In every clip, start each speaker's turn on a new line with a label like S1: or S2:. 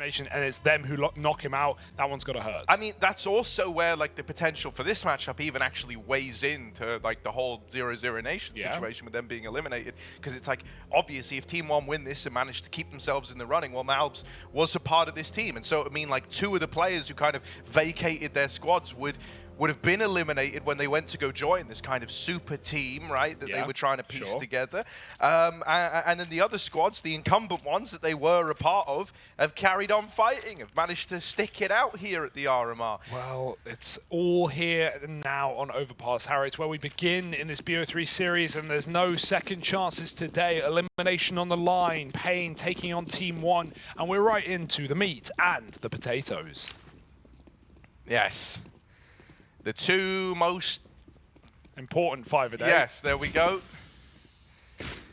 S1: advantage and it's them who knock him out, that one's got to hurt.
S2: I mean, that's also where like the potential for this matchup even actually weighs into like the whole 0-0 nation situation with them being eliminated. Because it's like, obviously, if TeamOne win this and manage to keep themselves in the running, well, Malbs was a part of this team. And so, I mean, like, two of the players who kind of vacated their squads would have been eliminated when they went to go join this kind of super team, right, that they were trying to piece together. And then the other squads, the incumbent ones that they were a part of, have carried on fighting, have managed to stick it out here at the RMR.
S1: Well, it's all here and now on Overpass, Harry. It's where we begin in this BO3 series, and there's no second chances today. Elimination on the line, paiN taking on TeamOne, and we're right into the meat and the potatoes.
S2: Yes. The two most
S1: important 5 a day.
S2: Yes, there we go.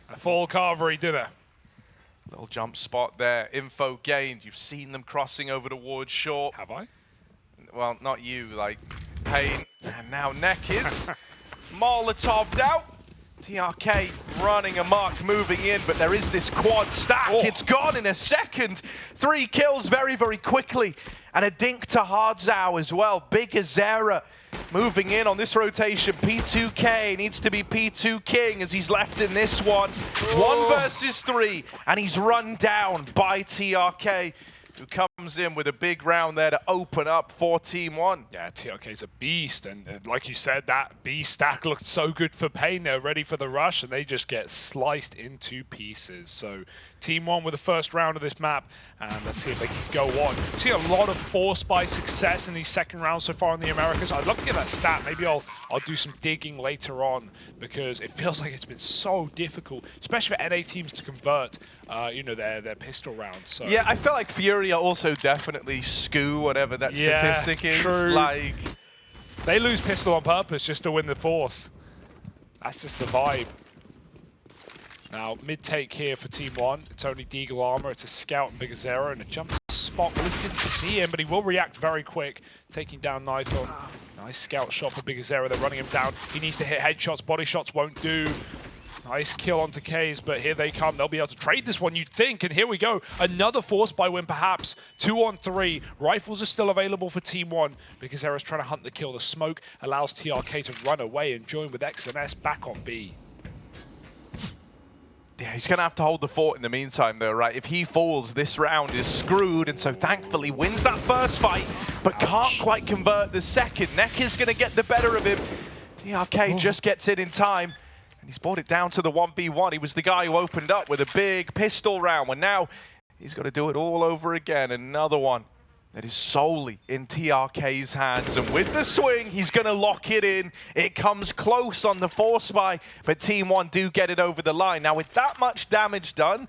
S1: A full carvery dinner.
S2: Little jump spot there. Info gained. You've seen them crossing over towards short.
S1: Have I?
S2: Well, not you, like paiN. And now NEKIZ. Molotov'd out. TRK running amok, moving in, but there is this quad stack. It's gone in a second. 3 kills very, very quickly. And a dink to Hardzau as well. biguzera moving in on this rotation. P2K needs to be P2 King as he's left in this one. 1 versus 3, and he's run down by TRK, who comes in with a big round there to open up for TeamOne.
S1: Yeah, TRK's a beast, and like you said, that B stack looked so good for paiN. They're ready for the rush, and they just get sliced into pieces. So TeamOne with the first round of this map, and let's see if they can go on. We see a lot of force by success in these second rounds so far in the Americas. I'd love to get that stat. Maybe I'll do some digging later on, because it feels like it's been so difficult, especially for NA teams to convert, you know, their pistol rounds. So.
S2: Yeah, I feel like Fury are also definitely SKU, whatever that statistic is.
S1: True.
S2: Like,
S1: they lose pistol on purpose just to win the force. That's just the vibe. Now, mid-take here for TeamOne. It's only Deagle armor, it's a scout and biguzera, and a jump spot. We didn't see him, but he will react very quick, taking down nython. Nice scout shot for biguzera. They're running him down. He needs to hit headshots. Body shots won't do. Nice kill onto keiz, but here they come. They'll be able to trade this one, you'd think. And here we go. Another force buy win, perhaps. 2 on 3. Rifles are still available for TeamOne. biguzera's trying to hunt the kill. The smoke allows TRK to run away and join with X and S back on B.
S2: Yeah, he's going to have to hold the fort in the meantime, though, right? If he falls, this round is screwed, and so thankfully wins that first fight, but can't quite convert the second. NEKIZ going to get the better of him. TRK just gets it in time, and he's brought it down to the 1v1. He was the guy who opened up with a big pistol round, and now he's got to do it all over again. Another one that is solely in TRK's hands. And with the swing, he's going to lock it in. It comes close on the force buy, but TeamOne do get it over the line. Now, with that much damage done,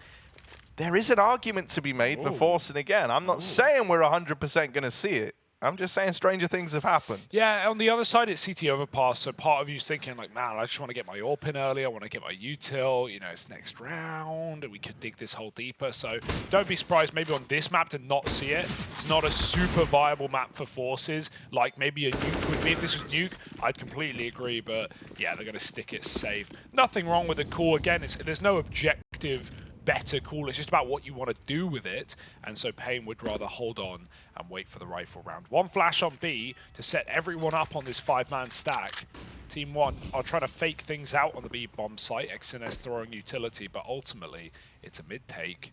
S2: there is an argument to be made for forcing again. I'm not saying we're 100% going to see it. I'm just saying stranger things have happened.
S1: Yeah, on the other side, it's CT Overpass, so part of you's thinking, like, man, I just want to get my AWP in early, I want to get my util, you know, it's next round, and we could dig this hole deeper, so don't be surprised maybe on this map to not see it. It's not a super viable map for forces, like maybe a nuke would be. If this was nuke, I'd completely agree, but yeah, they're going to stick it safe. Nothing wrong with the call. Again, there's no objective better call. It's just about what you want to do with it. And so paiN would rather hold on and wait for the rifle round. 1 flash on B to set everyone up on this 5-man stack. TeamOne are trying to fake things out on the B bomb site. XNS throwing utility, but ultimately it's a mid-take.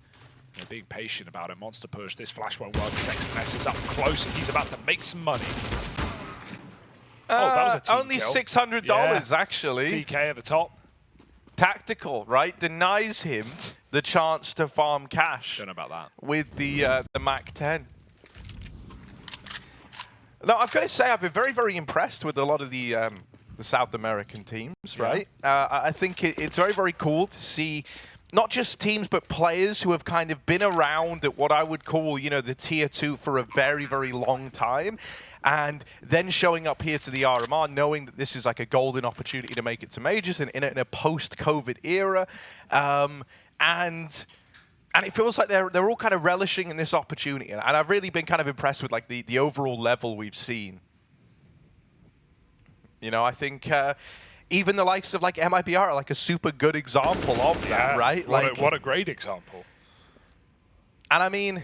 S1: They're being patient about it. Monster push. This flash won't work because XNS is up close and he's about to make some money. That was a team
S2: only
S1: kill.
S2: $600, actually.
S1: TK at the top.
S2: Tactical, right? Denies him the chance to farm cash.
S1: Don't know about that.
S2: With the Mac 10. No, I've got to say, I've been very, very impressed with a lot of the South American teams, right? I think it's very, very cool to see not just teams, but players who have kind of been around at what I would call, you know, the tier 2 for a very, very long time. And then showing up here to the RMR, knowing that this is like a golden opportunity to make it to majors in a post-COVID era. And it feels like they're all kind of relishing in this opportunity. And I've really been kind of impressed with like the overall level we've seen. You know, I think even the likes of like MIBR are like a super good example of that, right?
S1: What a great example.
S2: And I mean,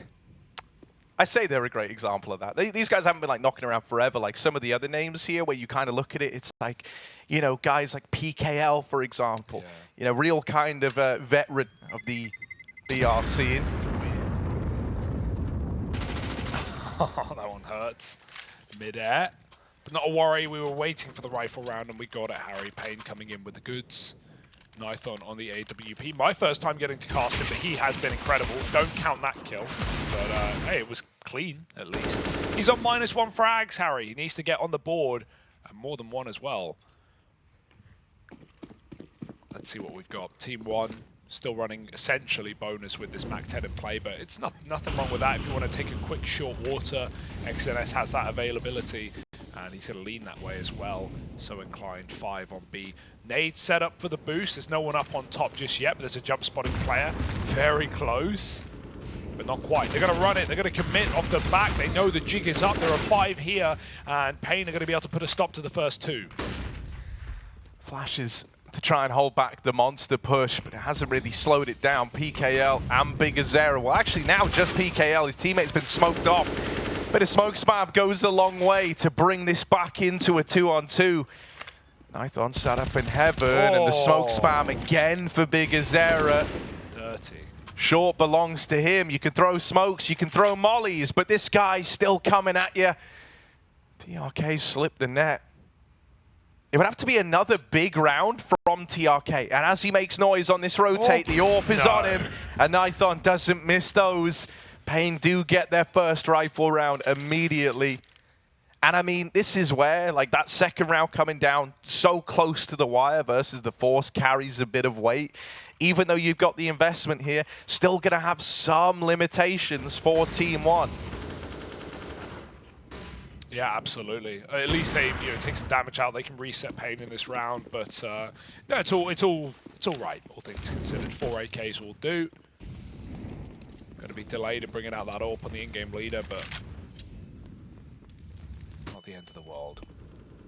S2: I say they're a great example of that. These guys haven't been like knocking around forever, like some of the other names here, where you kind of look at it, it's like, you know, guys like PGL, for example, you know, real kind of veteran of the BR scene.
S1: Oh, that one hurts. Mid-air. But not a worry, we were waiting for the rifle round and we got it. Harry paiN coming in with the goods. Nython on the AWP. My first time getting to cast him, but he has been incredible. Don't count that kill. But hey, it was clean, at least. He's on -1 frags, Harry. He needs to get on the board. And more than one as well. Let's see what we've got. TeamOne still running essentially bonus with this Mac 10 in play, but it's nothing wrong with that. If you want to take a quick short water, XNS has that availability. And he's going to lean that way as well. So inclined, 5 on B. Nade set up for the boost. There's no one up on top just yet, but there's a jump spotting player. Very close, but not quite. They're going to run it. They're going to commit off the back. They know the jig is up. There are 5 here, and paiN are going to be able to put a stop to the first 2.
S2: Flashes to try and hold back the monster push, but it hasn't really slowed it down. PGL and biguzera. Well, actually now just PGL. His teammate's been smoked off. Bit of smoke spam goes a long way to bring this back into a 2-on-2. Nython sat up in heaven, and the smoke spam again for biguzera.
S1: Dirty.
S2: Short belongs to him. You can throw smokes, you can throw mollies, but this guy's still coming at you. TRK slipped the net. It would have to be another big round from TRK. And as he makes noise on this rotate, the AWP is on him, and Nython doesn't miss those. paiN do get their first rifle round immediately. And I mean, this is where, like, that second round coming down so close to the wire versus the Force carries a bit of weight. Even though you've got the investment here, still going to have some limitations for TeamOne.
S1: Yeah, absolutely. At least they, take some damage out. They can reset paiN in this round, but no, it's all right. All things considered, 4 AKs will do. Going to be delayed in bringing out that AWP on the in-game leader, but not the end of the world.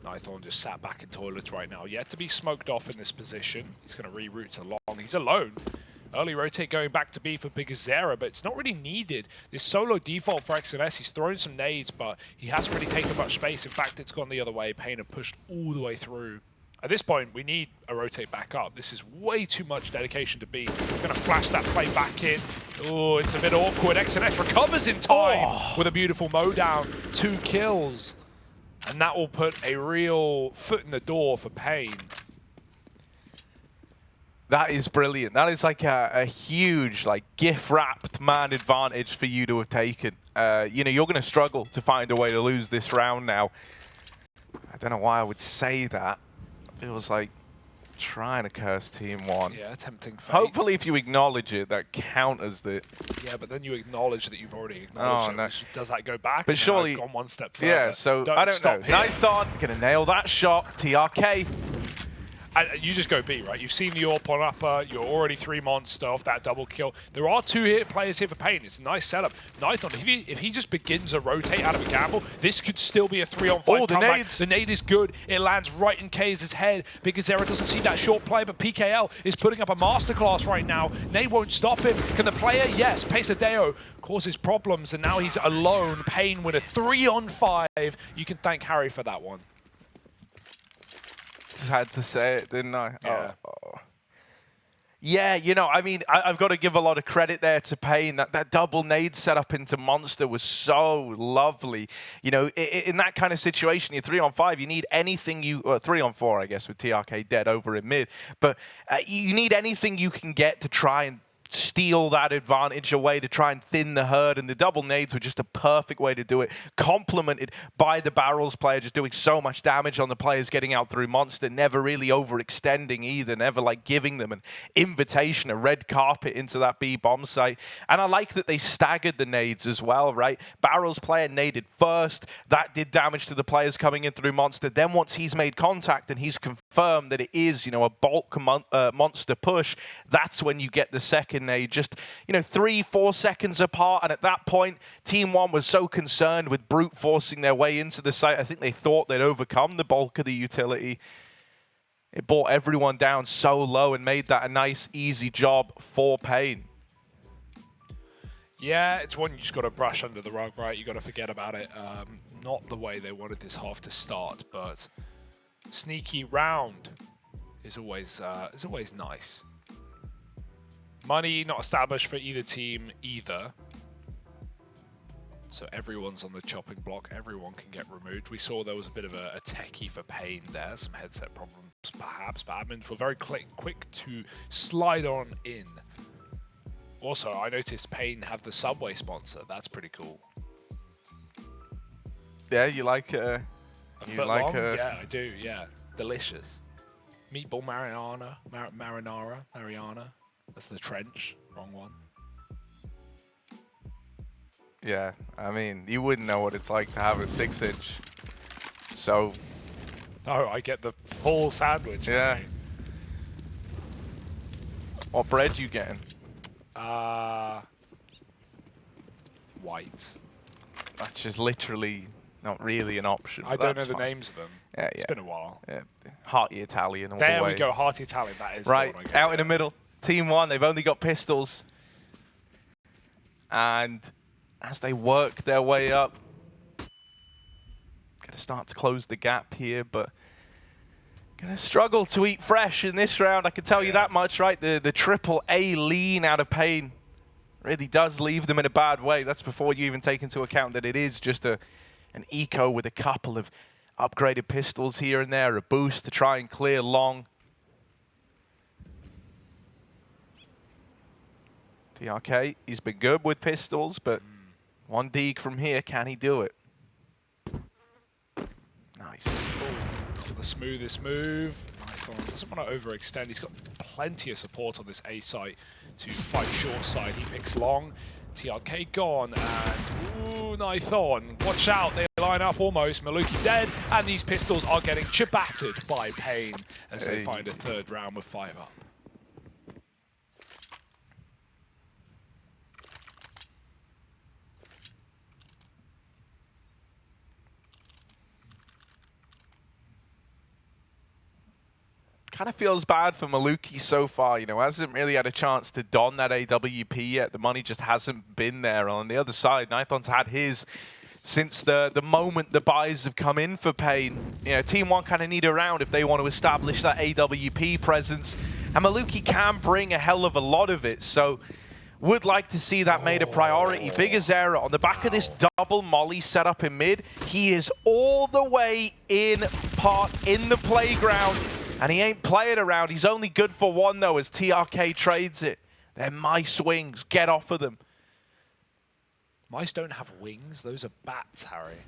S1: Nython just sat back in toilets right now. Yet to be smoked off in this position. He's going to reroute to long. He's alone. Early rotate going back to B for biguzera, but it's not really needed. This solo default for XNS, he's thrown some nades, but he hasn't really taken much space. In fact, it's gone the other way. paiN have pushed all the way through. At this point, we need a rotate back up. This is way too much dedication to B. Going to flash that play back in. Oh, it's a bit awkward. XNS recovers in time with a beautiful mow down. 2 kills. And that will put a real foot in the door for paiN.
S2: That is brilliant. That is like a huge, like, gift-wrapped man advantage for you to have taken. You're going to struggle to find a way to lose this round now. I don't know why I would say that. It feels like trying to curse TeamOne.
S1: Yeah, tempting fate.
S2: Hopefully, if you acknowledge it, that counters it.
S1: Yeah, but then you acknowledge that you've already acknowledged it.
S2: No.
S1: Does that go back?
S2: But surely,
S1: I've gone one step further.
S2: Yeah, so I don't know. Nython gonna nail that shot. TRK.
S1: You just go B, right? You've seen the AWP on upper. You're already 3 monster off that double kill. There are 2 hit players here for paiN. It's a nice setup. Nython, if he just begins a rotate out of a gamble, this could still be a 3-on-5
S2: Oh, the
S1: comeback.
S2: nades.
S1: The nade is good. It lands right in keiz's head. biguzera doesn't see that short play, but PGL is putting up a masterclass right now. Nade won't stop him. Can the player? Yes. Pesadelo causes problems, and now he's alone. paiN with a 3-on-5. You can thank Harry for that one.
S2: Just had to say it, didn't I?
S1: Yeah.
S2: Yeah, I mean, I've got to give a lot of credit there to paiN. That double nade setup into Monster was so lovely. In that kind of situation, you're 3-on-5, you need anything 3-on-4, I guess, with TRK dead over in mid. But you need anything you can get to try and steal that advantage away, to try and thin the herd, and the double nades were just a perfect way to do it, complemented by the barrels player just doing so much damage on the players getting out through Monster, never really overextending either, never like giving them an invitation, a red carpet into that B bomb site. And I like that they staggered the nades as well, right? Barrels player naded first, that did damage to the players coming in through Monster. Then once he's made contact and he's confirmed that it is, a bulk Monster push, that's when you get the second nade, just 3-4 seconds apart. And at that point, TeamOne was so concerned with brute forcing their way into the site, I think they thought they'd overcome the bulk of the utility. It brought everyone down so low and made that a nice, easy job for paiN.
S1: Yeah, it's one you just got to brush under the rug, right? You got to forget about it. Not the way they wanted this half to start, but sneaky round is always nice. Money not established for either team either. So everyone's on the chopping block. Everyone can get removed. We saw there was a bit of a techie for paiN there. Some headset problems perhaps, but admins were very quick to slide on in. Also, I noticed paiN have the Subway sponsor. That's pretty cool.
S2: Yeah, you like
S1: a foot long? Yeah, I do. Yeah, delicious. Meatball marinara. That's the trench. Wrong one.
S2: Yeah, I mean, you wouldn't know what it's like to have a 6-inch. So.
S1: Oh, I get the full sandwich.
S2: Yeah. What bread you getting?
S1: White.
S2: Which is literally not really an option.
S1: I don't know the names of them.
S2: Yeah,
S1: it's been a while.
S2: Yeah. Hearty Italian all the way.
S1: There we go, hearty Italian. That is
S2: right,
S1: the one I
S2: out in the middle. TeamOne, they've only got pistols. And as they work their way up, gonna start to close the gap here, but gonna struggle to eat fresh in this round. I can tell you that much, right? The triple A lean out of paiN really does leave them in a bad way. That's before you even take into account that it is just an eco with a couple of upgraded pistols here and there, a boost to try and clear long. TRK, he's been good with pistols, but one dig from here, can he do it? Nice.
S1: Oh, the smoothest move. nython doesn't want to overextend. He's got plenty of support on this A site to fight short side. He picks long. TRK gone, and ooh, nython. Watch out, they line up almost. Maluki dead, and these pistols are getting chibattered by paiN as they find a third round with 5 up.
S2: Kind of feels bad for Maluki so far, you know, hasn't really had a chance to don that AWP yet. The money just hasn't been there. On the other side, nython's had his since the moment the buys have come in for paiN. You know, TeamOne kind of need a round if they want to establish that AWP presence. And Maluki can bring a hell of a lot of it, so would like to see that made a priority. biguzera on the back of this double molly setup in mid. He is all the way in the playground. And he ain't playing around. He's only good for one, though, as TRK trades it. They're mice wings. Get off of them.
S1: Mice don't have wings. Those are bats, Harry.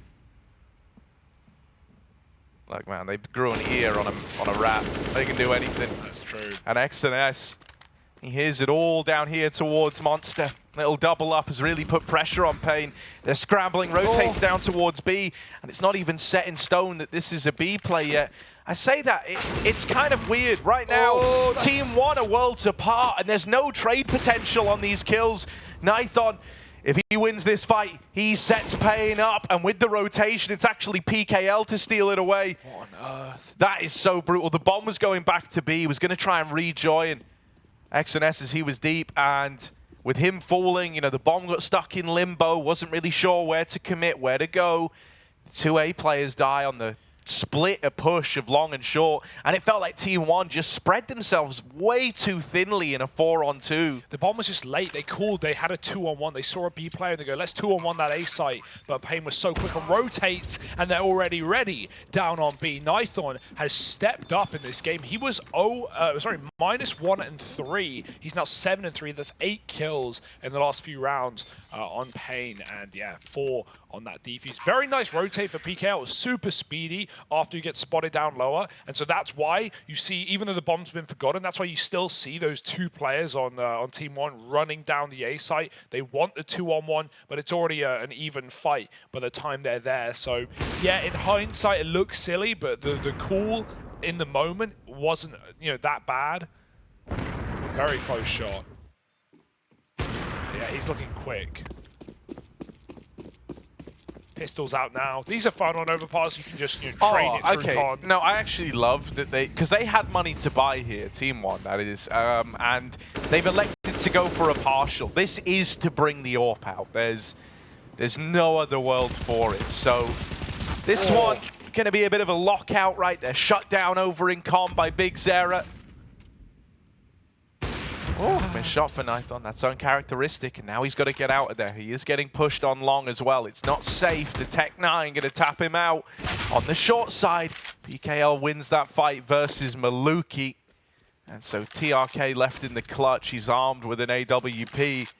S2: Look, man, they grew an ear on a rat. They can do anything.
S1: That's true.
S2: And XNS, he hears it all down here towards Monster. Little double up has really put pressure on paiN. They're scrambling, rotates down towards B, and it's not even set in stone that this is a B play yet. I say that, it's kind of weird. Right now, TeamOne are worlds apart, and there's no trade potential on these kills. nython, if he wins this fight, he sets paiN up, and with the rotation, it's actually PGL to steal it away.
S1: What on earth?
S2: That is so brutal. The bomb was going back to B. He was going to try and rejoin XNS as he was deep, and with him falling, you know, the bomb got stuck in limbo, wasn't really sure where to commit, where to go. The 2A players die on the split a push of long and short, and it felt like TeamOne just spread themselves way too thinly in a 4-on-2.
S1: The bomb was just late. They called. They had a 2-on-1. They saw a B player and they go, let's 2-on-1 that A site. But paiN was so quick and rotates, and they're already ready down on B. nython has stepped up in this game. He was -1 and 3. He's now 7 and 3. That's 8 kills in the last few rounds on paiN, and yeah, 4 on that defuse. Very nice rotate for PGL. It was super speedy after you get spotted down lower, and so that's why you see, even though the bomb's been forgotten, that's why you still see those 2 players on TeamOne running down the A site. They want the 2-on-1, but it's already an even fight by the time they're there. So yeah, in hindsight, it looks silly, but the call in the moment wasn't, you know, that bad. Very close shot. Yeah, he's looking quick. Pistols out now. These are fun on Overpass. You can just, you know, train it through con.
S2: No, I actually love that because they had money to buy here, TeamOne, that is, and they've elected to go for a partial. This is to bring the AWP out. There's no other world for it. So this one going to be a bit of a lockout right there. Shut down over in com by biguzera. Oh, missed shot for nython. That's uncharacteristic. And now he's got to get out of there. He is getting pushed on long as well. It's not safe. The Tech 9 going to tap him out. On the short side, PGL wins that fight versus multikill. And so TRK left in the clutch. He's armed with an AWP.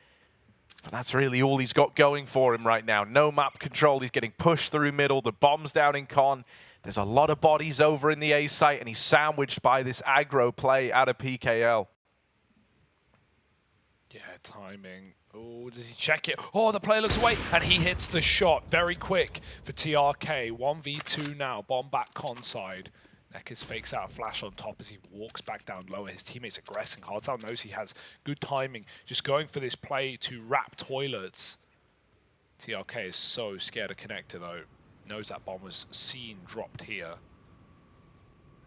S2: But that's really all he's got going for him right now. No map control. He's getting pushed through middle. The bomb's down in con. There's a lot of bodies over in the A site, and he's sandwiched by this aggro play out of PGL.
S1: Yeah, timing. Oh, does he check it? Oh, the player looks away, and he hits the shot very quick for TRK. 1v2 now, bomb back con side. NEKIZ fakes out a flash on top as he walks back down lower. His teammates aggressing. Hardstyle knows he has good timing. Just going for this play to wrap toilets. TRK is so scared of connector though. Knows that bomb was seen dropped here.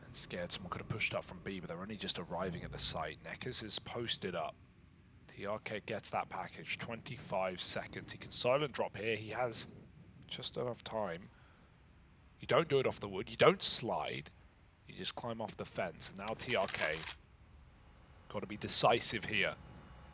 S1: And scared someone could have pushed up from B, but they're only just arriving at the site. NEKIZ is posted up. TRK gets that package. 25 seconds. He can silent drop here. He has just enough time. You don't do it off the wood. You don't slide. You just climb off the fence. And now TRK got to be decisive here.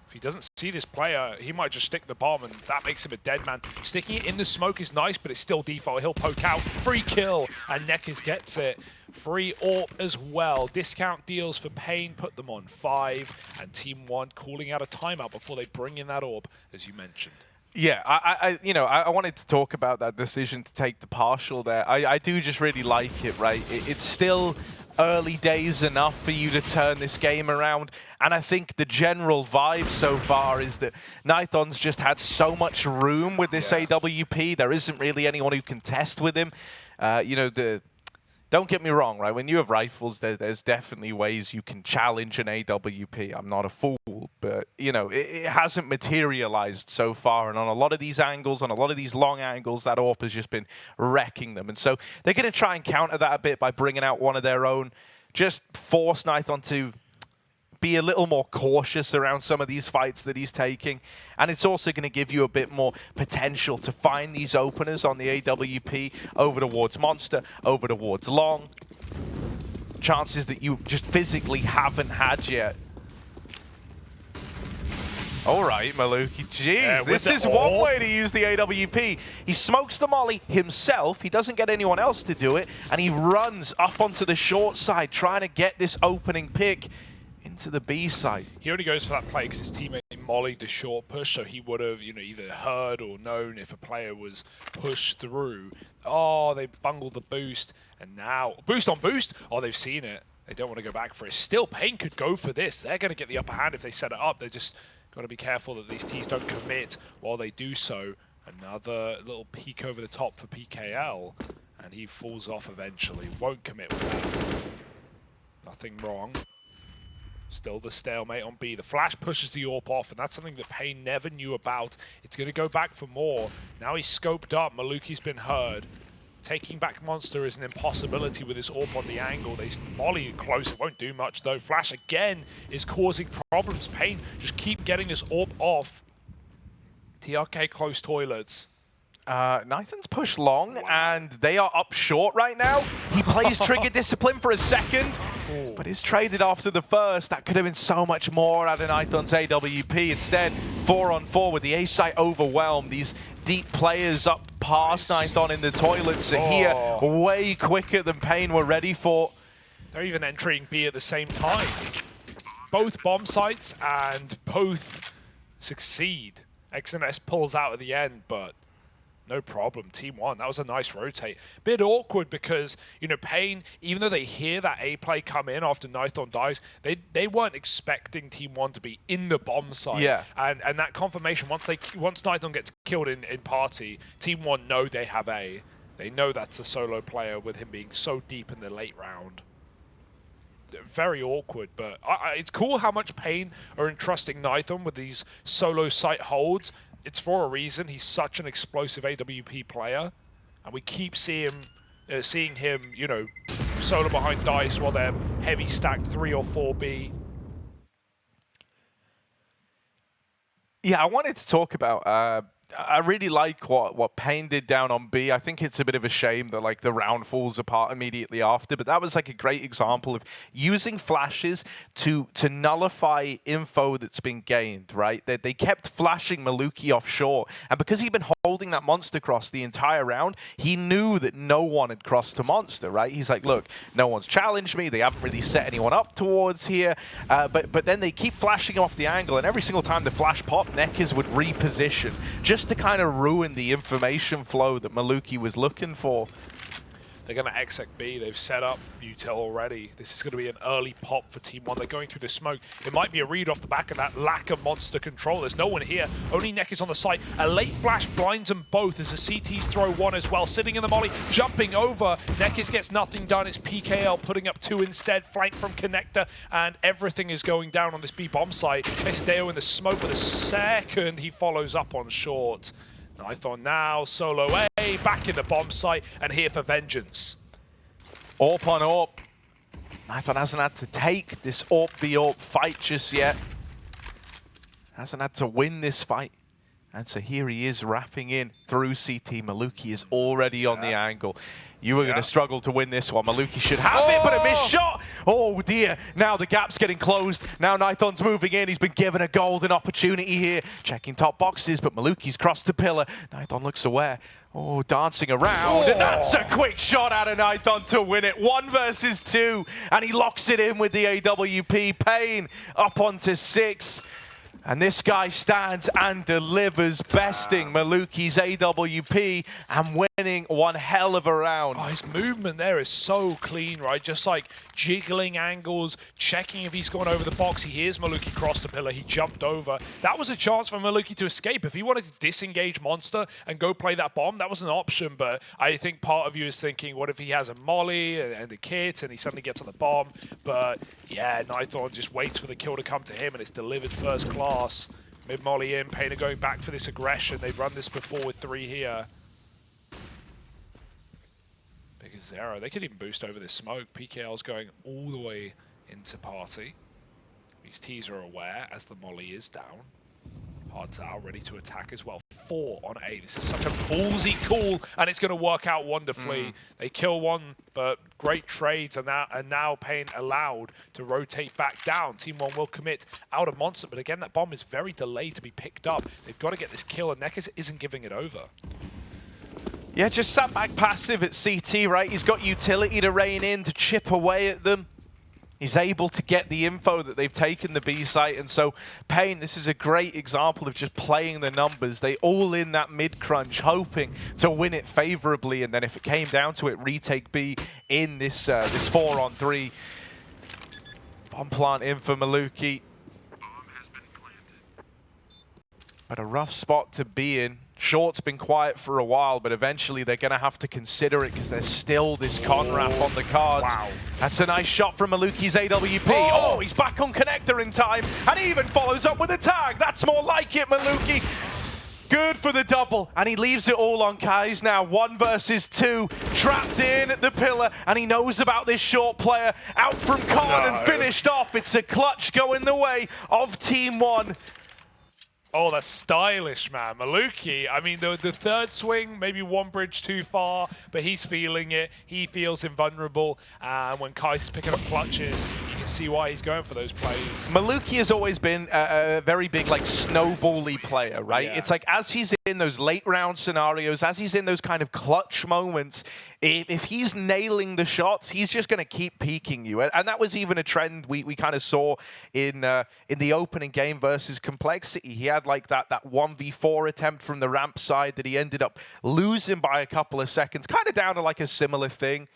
S1: If he doesn't see this player, he might just stick the bomb, and that makes him a dead man. Sticking it in the smoke is nice, but it's still default. He'll poke out. Free kill, and NEKIZ gets it. Free AWP as well. Discount deals for paiN put them on 5, and TeamOne calling out a timeout before they bring in that AWP, as you mentioned.
S2: Yeah, I wanted to talk about that decision to take the partial there. I do just really like it, right? It's still early days enough for you to turn this game around. And I think the general vibe so far is that nython's just had so much room with this AWP. There isn't really anyone who can test with him. Don't get me wrong, right? When you have rifles, there's definitely ways you can challenge an AWP. I'm not a fool, but, it hasn't materialized so far. And on a lot of these angles, on a lot of these long angles, that AWP has just been wrecking them. And so they're going to try and counter that a bit by bringing out one of their own. Just force nython to be a little more cautious around some of these fights that he's taking. And it's also going to give you a bit more potential to find these openers on the AWP over towards Monster, over towards Long. Chances that you just physically haven't had yet. All right, multikill. Jeez, this is one way to use the AWP. He smokes the molly himself. He doesn't get anyone else to do it. And he runs up onto the short side, trying to get this opening pick into the B side.
S1: He only goes for that play because his teammate mollied the short push, so he would have, either heard or known if a player was pushed through. Oh, they bungled the boost, and now boost on boost. Oh, they've seen it. They don't want to go back for it. Still, paiN could go for this. They're going to get the upper hand if they set it up. They just got to be careful that these T's don't commit while they do so. Another little peek over the top for PGL, and he falls off eventually. Won't commit with that. Nothing wrong. Still the stalemate on B. The flash pushes the AWP off, and that's something that paiN never knew about. It's going to go back for more. Now he's scoped up. multikill's been heard. Taking back Monster is an impossibility with his AWP on the angle. They molly close. It won't do much, though. Flash, again, is causing problems. paiN just keep getting this AWP off. TRK close toilets.
S2: nython's pushed long, and they are up short right now. He plays Trigger Discipline for a second, but is traded after the first. That could have been so much more out of nython's AWP. Instead, 4-on-4 with the A site overwhelmed. These deep players up past nython in the toilets are here way quicker than paiN were ready for.
S1: They're even entering B at the same time. Both bomb sites and both succeed. XNS pulls out at the end, but no problem. TeamOne, that was a nice rotate. Bit awkward because, paiN, even though they hear that A play come in after nython dies, they weren't expecting TeamOne to be in the bomb site.
S2: Yeah.
S1: And that confirmation, once nython gets killed in party, TeamOne know they have A. They know that's a solo player with him being so deep in the late round. Very awkward, but it's cool how much paiN are entrusting nython with these solo site holds. It's for a reason. He's such an explosive AWP player, and we keep seeing him, solo behind dice while they're heavy stacked 3 or 4B.
S2: Yeah, I wanted to talk about. I really like what paiN did down on B. I think it's a bit of a shame that like the round falls apart immediately after, but that was like a great example of using flashes to nullify info that's been gained, right? They kept flashing Maluki offshore, and because he'd been holding that monster cross the entire round, he knew that no one had crossed the monster, right? He's like, look, no one's challenged me. They haven't really set anyone up towards here, but then they keep flashing off the angle, and every single time the flash popped, NEKIZ would reposition just to kind of ruin the information flow that Maluki was looking for.
S1: They're going to exec B. They've set up util already. This is going to be an early pop for TeamOne. They're going through the smoke. It might be a read off the back of that lack of monster control. There's no one here. Only NEKIZ on the site. A late flash blinds them both as the CTs throw one as well. Sitting in the molly, jumping over. NEKIZ gets nothing done. It's PGL putting up 2 instead. Flank from Connector, and everything is going down on this B bomb site. Pesadelo in the smoke, but the second he follows up on short. Nython now, solo A, back in the bomb site, and here for vengeance.
S2: AWP on AWP. Nython hasn't had to take this AWP v AWP fight just yet. Hasn't had to win this fight. And so here he is wrapping in through CT. Maluki is already on the angle. You were going to struggle to win this one. Maluki should have it, but a missed shot. Oh dear, now the gap's getting closed. Now Nython's moving in. He's been given a golden opportunity here. Checking top boxes, but Maluki's crossed the pillar. Nython looks aware. Oh, dancing around, and that's a quick shot out of Nython to win it. 1 versus 2, and he locks it in with the AWP. paiN up onto 6. And this guy stands and delivers, besting Maluki's AWP and winning one hell of a round.
S1: Oh, his movement there is so clean, right? Just like jiggling angles, checking if he's gone over the box. He hears Maluki cross the pillar. He jumped over. That was a chance for Maluki to escape. If he wanted to disengage Monster and go play that bomb, that was an option. But I think part of you is thinking, what if he has a molly and a kit and he suddenly gets on the bomb? But yeah, Nython just waits for the kill to come to him, and it's delivered first class. Mid molly in, paiN are going back for this aggression. They've run this before with 3 here. biguzera, they could even boost over this smoke. PKL's going all the way into party. These T's are aware as the molly is down. Hard's out, ready to attack as well. 4 on A. This is such a ballsy call, and it's going to work out wonderfully. They kill one, but great trades, and now paiN allowed to rotate back down. TeamOne will commit out of Monster, but again, that bomb is very delayed to be picked up. They've got to get this kill, and NEKIZ isn't giving it over.
S2: Yeah, just sat back passive at CT, right? He's got utility to rein in, to chip away at them. He's able to get the info that they've taken the B site, and so paiN, this is a great example of just playing the numbers. They all in that mid-crunch, hoping to win it favorably, and then if it came down to it, retake B in this 4-on-3. Bomb plant in for Maluki. But a rough spot to be in. Short's been quiet for a while, but eventually they're going to have to consider it because there's still this con wrap on the cards.
S1: Wow.
S2: That's a nice shot from Maluki's AWP. Oh, he's back on Connector in time, and he even follows up with a tag. That's more like it, Maluki. Good for the double, and he leaves it all on keiz now. 1 versus 2, trapped in at the pillar, and he knows about this short player. Out from con and finished off. It's a clutch going the way of TeamOne.
S1: Oh, that's stylish, man. Maluki, I mean, the third swing, maybe 1 bridge too far, but he's feeling it. He feels invulnerable. And when keiz is picking up clutches, you can see why he's going for those plays.
S2: Maluki has always been a very big, like, snowbally player, right?
S1: Yeah.
S2: It's like, as he's in those late round scenarios, as he's in those kind of clutch moments, if he's nailing the shots, he's just going to keep peaking you. And that was even a trend we kind of saw in the opening game versus Complexity. He had like that 1v4 attempt from the ramp side that he ended up losing by a couple of seconds, kind of down to like a similar thing.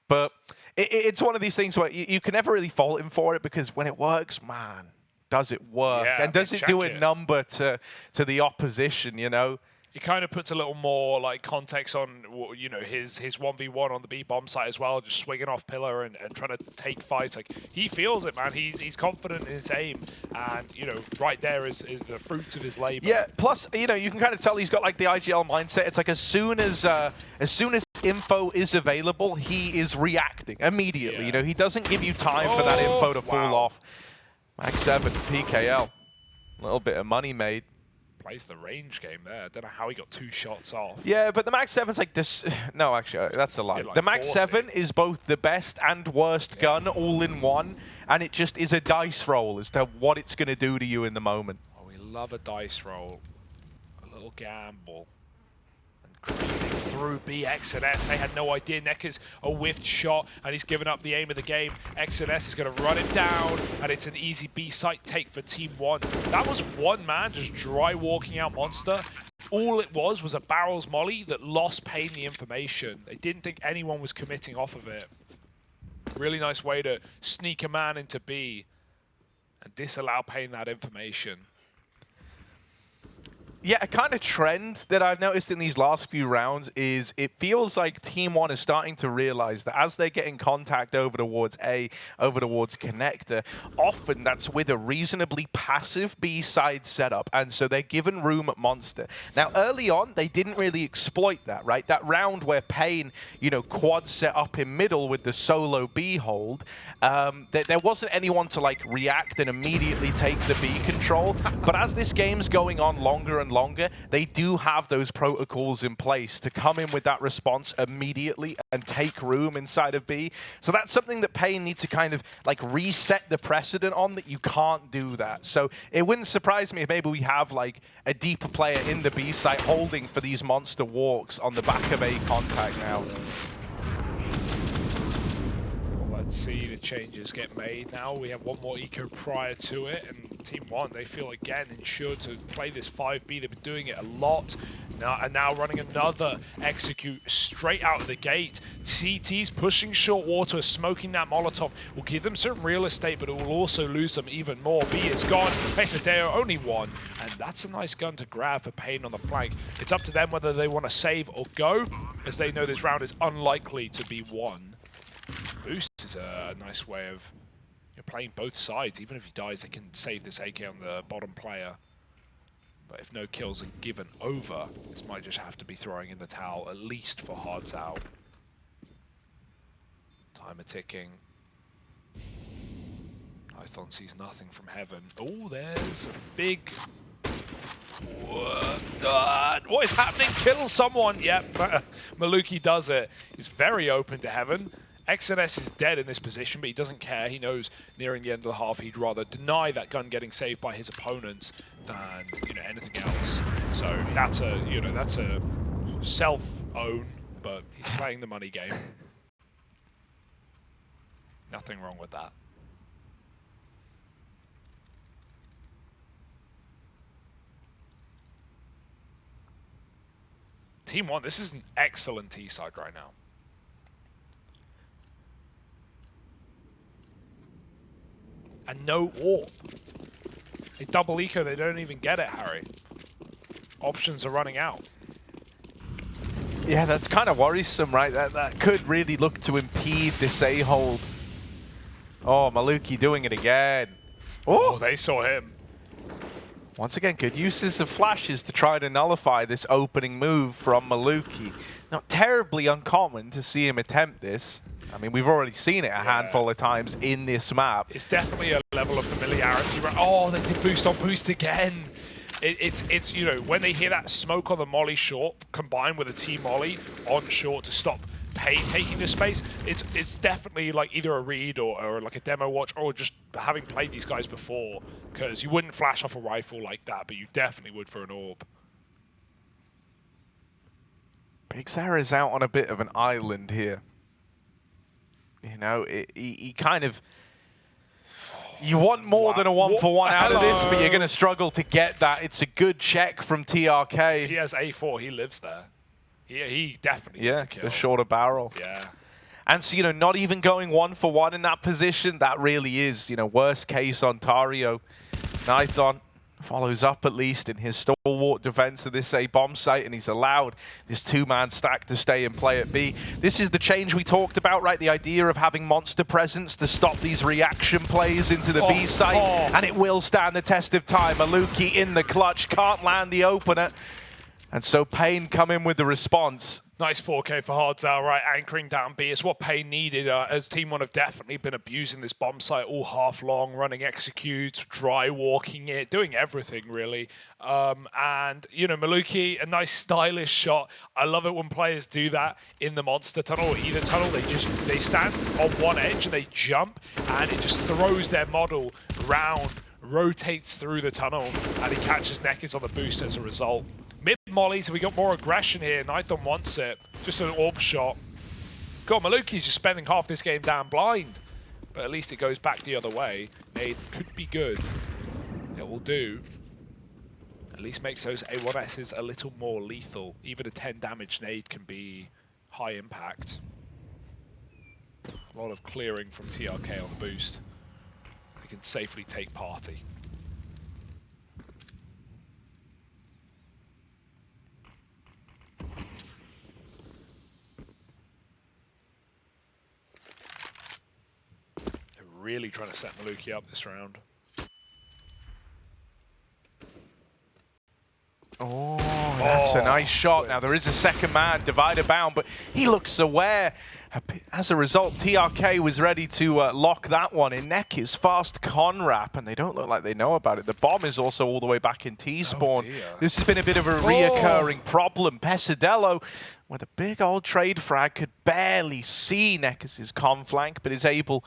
S2: But it's one of these things where you can never really fault him for it, because when it works, man, does it work?
S1: Yeah,
S2: and does it do a number to the opposition, you know?
S1: It kind of puts a little more like context on, you know, his 1v1 on the B bomb site as well, just swinging off pillar and trying to take fights. Like, he feels it, man. He's confident in his aim, and you know, right there is the fruits of his labor.
S2: Yeah. Plus, you know, you can kind of tell he's got like the IGL mindset. It's like as soon as info is available, he is reacting immediately.
S1: Yeah.
S2: You know, he doesn't give you time for that info to fall off. Max 7 PKL, a little bit of money made.
S1: plays the range game there. I don't know how he got 2 shots off.
S2: Yeah, but the Mag 7's like this. No, actually, that's a lie.
S1: Like
S2: the Mag
S1: 40.
S2: 7 is both the best and worst gun all in one, and it just is a dice roll as to what it's going to do to you in the moment.
S1: Oh, we love a dice roll. A little gamble. Through B, X&S, they had no idea. NEKIZ a whiffed shot, and he's given up the aim of the game. X&S is going to run it down, and it's an easy B site take for TeamOne. That was one man just dry walking out Monster. All it was a barrels molly that lost paiN the information. They didn't think anyone was committing off of it. Really nice way to sneak a man into B and disallow paiN that information.
S2: Yeah, a kind of trend that I've noticed in these last few rounds is it feels like TeamOne is starting to realize that as they're getting contact over towards A, over towards connector, often that's with a reasonably passive B side setup, and so they're given room at Monster. Now, early on, they didn't really exploit that, right? That round where paiN, you know, quad set up in middle with the solo B hold, there wasn't anyone to like react and immediately take the B control. But as this game's going on longer and longer, they do have those protocols in place to come in with that response immediately and take room inside of B. So that's something that paiN need to kind of like reset the precedent on, that you can't do that. So it wouldn't surprise me if maybe we have like a deeper player in the B site holding for these Monster walks on the back of A contact now.
S1: Let's see the changes get made now. We have one more eco prior to it, and TeamOne, they feel again insured to play this 5B. They've been doing it a lot. Now running another execute straight out of the gate. CT's pushing short water, smoking that Molotov. Will give them some real estate, but it will also lose them even more. B is gone. Pesadelo only one, and that's a nice gun to grab for paiN on the flank. It's up to them whether they want to save or go, as they know this round is unlikely to be won. Boost is a nice way of playing both sides. Even if he dies, they can save this AK on the bottom player. But if no kills are given over, this might just have to be throwing in the towel, at least for hearts out. Timer ticking. Nython sees nothing from heaven. Oh, there's a big... What is happening? Kill someone! Yep, Maluki does it. He's very open to heaven. X&S is dead in this position, but he doesn't care. He knows nearing the end of the half, he'd rather deny that gun getting saved by his opponents than anything else. So that's a self-own, but he's playing the money game. Nothing wrong with that. TeamOne, this is an excellent T side right now. And no AWP. They double eco, they don't even get it, Harry. Options are running out.
S2: Yeah, that's kind of worrisome, right? That could really look to impede this A hold. Oh, Maluki doing it again.
S1: Oh, they saw him.
S2: Once again, good uses of flashes to try to nullify this opening move from Maluki. Not terribly uncommon to see him attempt this. I mean, we've already seen it a handful of times in this map.
S1: It's definitely a level of familiarity. Oh, they did boost on boost again. It's when they hear that smoke on the molly short combined with a T-molly on short to stop paiN taking the space, it's definitely like either a read or like a demo watch, or just having played these guys before, because you wouldn't flash off a rifle like that, but you definitely would for an orb.
S2: biguzera is out on a bit of an island here. You know, he kind of... You want more than a one-for-one out of this, but you're going to struggle to get that. It's a good check from TRK.
S1: If he has A4, he lives there. He definitely gets a kill.
S2: The shorter barrel.
S1: Yeah.
S2: And so, not even going one-for-one in that position, that really is, worst case Ontario. Nython follows up at least in his stalwart defense of this A bomb site, and he's allowed this two-man stack to stay and play at B. This is the change we talked about, right? The idea of having monster presence to stop these reaction plays into the B site, and it will stand the test of time. Maluki in the clutch, can't land the opener. And so paiN come in with the response.
S1: Nice 4K for Hardzal, right? Anchoring down B. It's what paiN needed, as TeamOne have definitely been abusing this bomb site all half long, running executes, dry walking it, doing everything, really. And, you know, Maluki, a nice stylish shot. I love it when players do that in the monster tunnel or either tunnel. They stand on one edge and they jump, and it just throws their model round, rotates through the tunnel, and he catches NEKIZ on the boost as a result. Mid-molly, so we got more aggression here. nython wants it. Just an orb shot. God, Maluki's just spending half this game down blind. But at least it goes back the other way. Nade could be good. It will do. At least makes those A1Ss a little more lethal. Even a 10 damage nade can be high impact. A lot of clearing from TRK on the boost. They can safely take party. Really trying to set Maluki up this round.
S2: Oh, that's a nice shot. Now, there is a second man, divider bound, but he looks aware. As a result, TRK was ready to lock that one in. NEKIZ fast con wrap, and they don't look like they know about it. The bomb is also all the way back in T-spawn. This has been a bit of a reoccurring problem. Pesadelo, with a big old trade frag, could barely see NEKIZ's con flank, but is able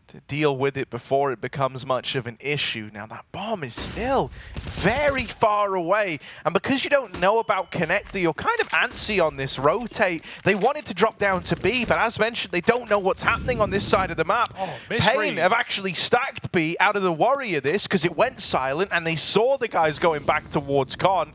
S2: to deal with it before it becomes much of an issue. Now that bomb is still very far away, and because you don't know about connector, you're kind of antsy on this rotate. They wanted to drop down to B, but as mentioned, they don't know what's happening on this side of the map. paiN have actually stacked B out of the worry of this because it went silent, and they saw the guys going back towards con.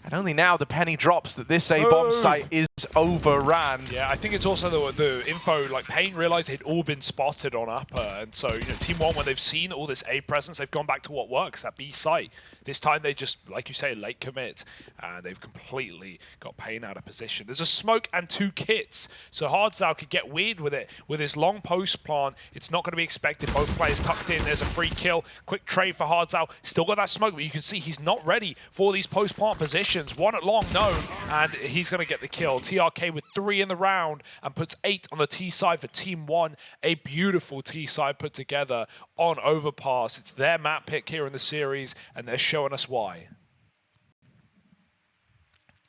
S2: And only now the penny drops that this A-bomb site is overran.
S1: Yeah, I think it's also the info, like paiN realized it'd all been spotted on upper, and so, you know, TeamOne, when they've seen all this A presence, they've gone back to what works, that B site. This time they just, like you say, late commit, and they've completely got paiN out of position. There's a smoke and 2 kits, so Hardzal could get weird with it. With his long post plant, it's not going to be expected. Both players tucked in, there's a free kill. Quick trade for Hardzal, still got that smoke, but you can see he's not ready for these post plant positions. One at long, no, and he's going to get the kill. TRK with 3 in the round and puts 8 on the T side for TeamOne. A beautiful T side put together on Overpass. It's their map pick here in the series, and they're showing us why.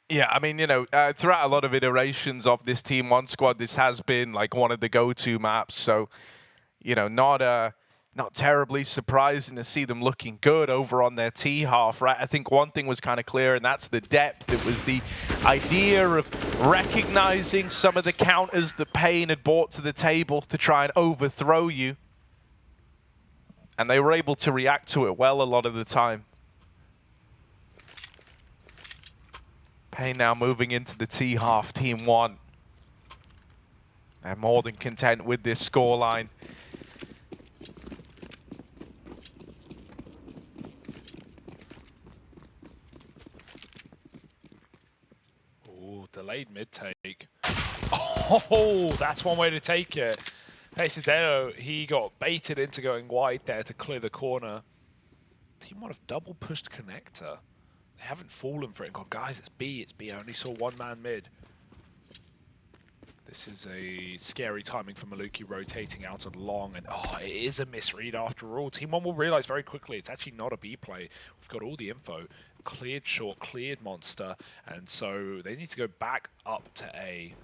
S2: Yeah, I mean, you know, throughout a lot of iterations of this TeamOne squad, this has been like one of the go-to maps. So, you know, not terribly surprising to see them looking good over on their T half, right? I think one thing was kind of clear, and that's the depth. It was the idea of recognizing some of the counters that paiN had brought to the table to try and overthrow you. And they were able to react to it well a lot of the time. paiN now moving into the T half, TeamOne. They're more than content with this scoreline.
S1: Delayed mid-take. Oh, that's one way to take it. Pesadelo, he got baited into going wide there to clear the corner. TeamOne have double pushed connector. They haven't fallen for it and gone, guys, it's B. I only saw one man mid. This is a scary timing for Maluki rotating out on long, and oh, it is a misread after all. TeamOne will realize very quickly it's actually not a B play. We've got all the info. Cleared short, cleared monster, and so they need to go back up to A.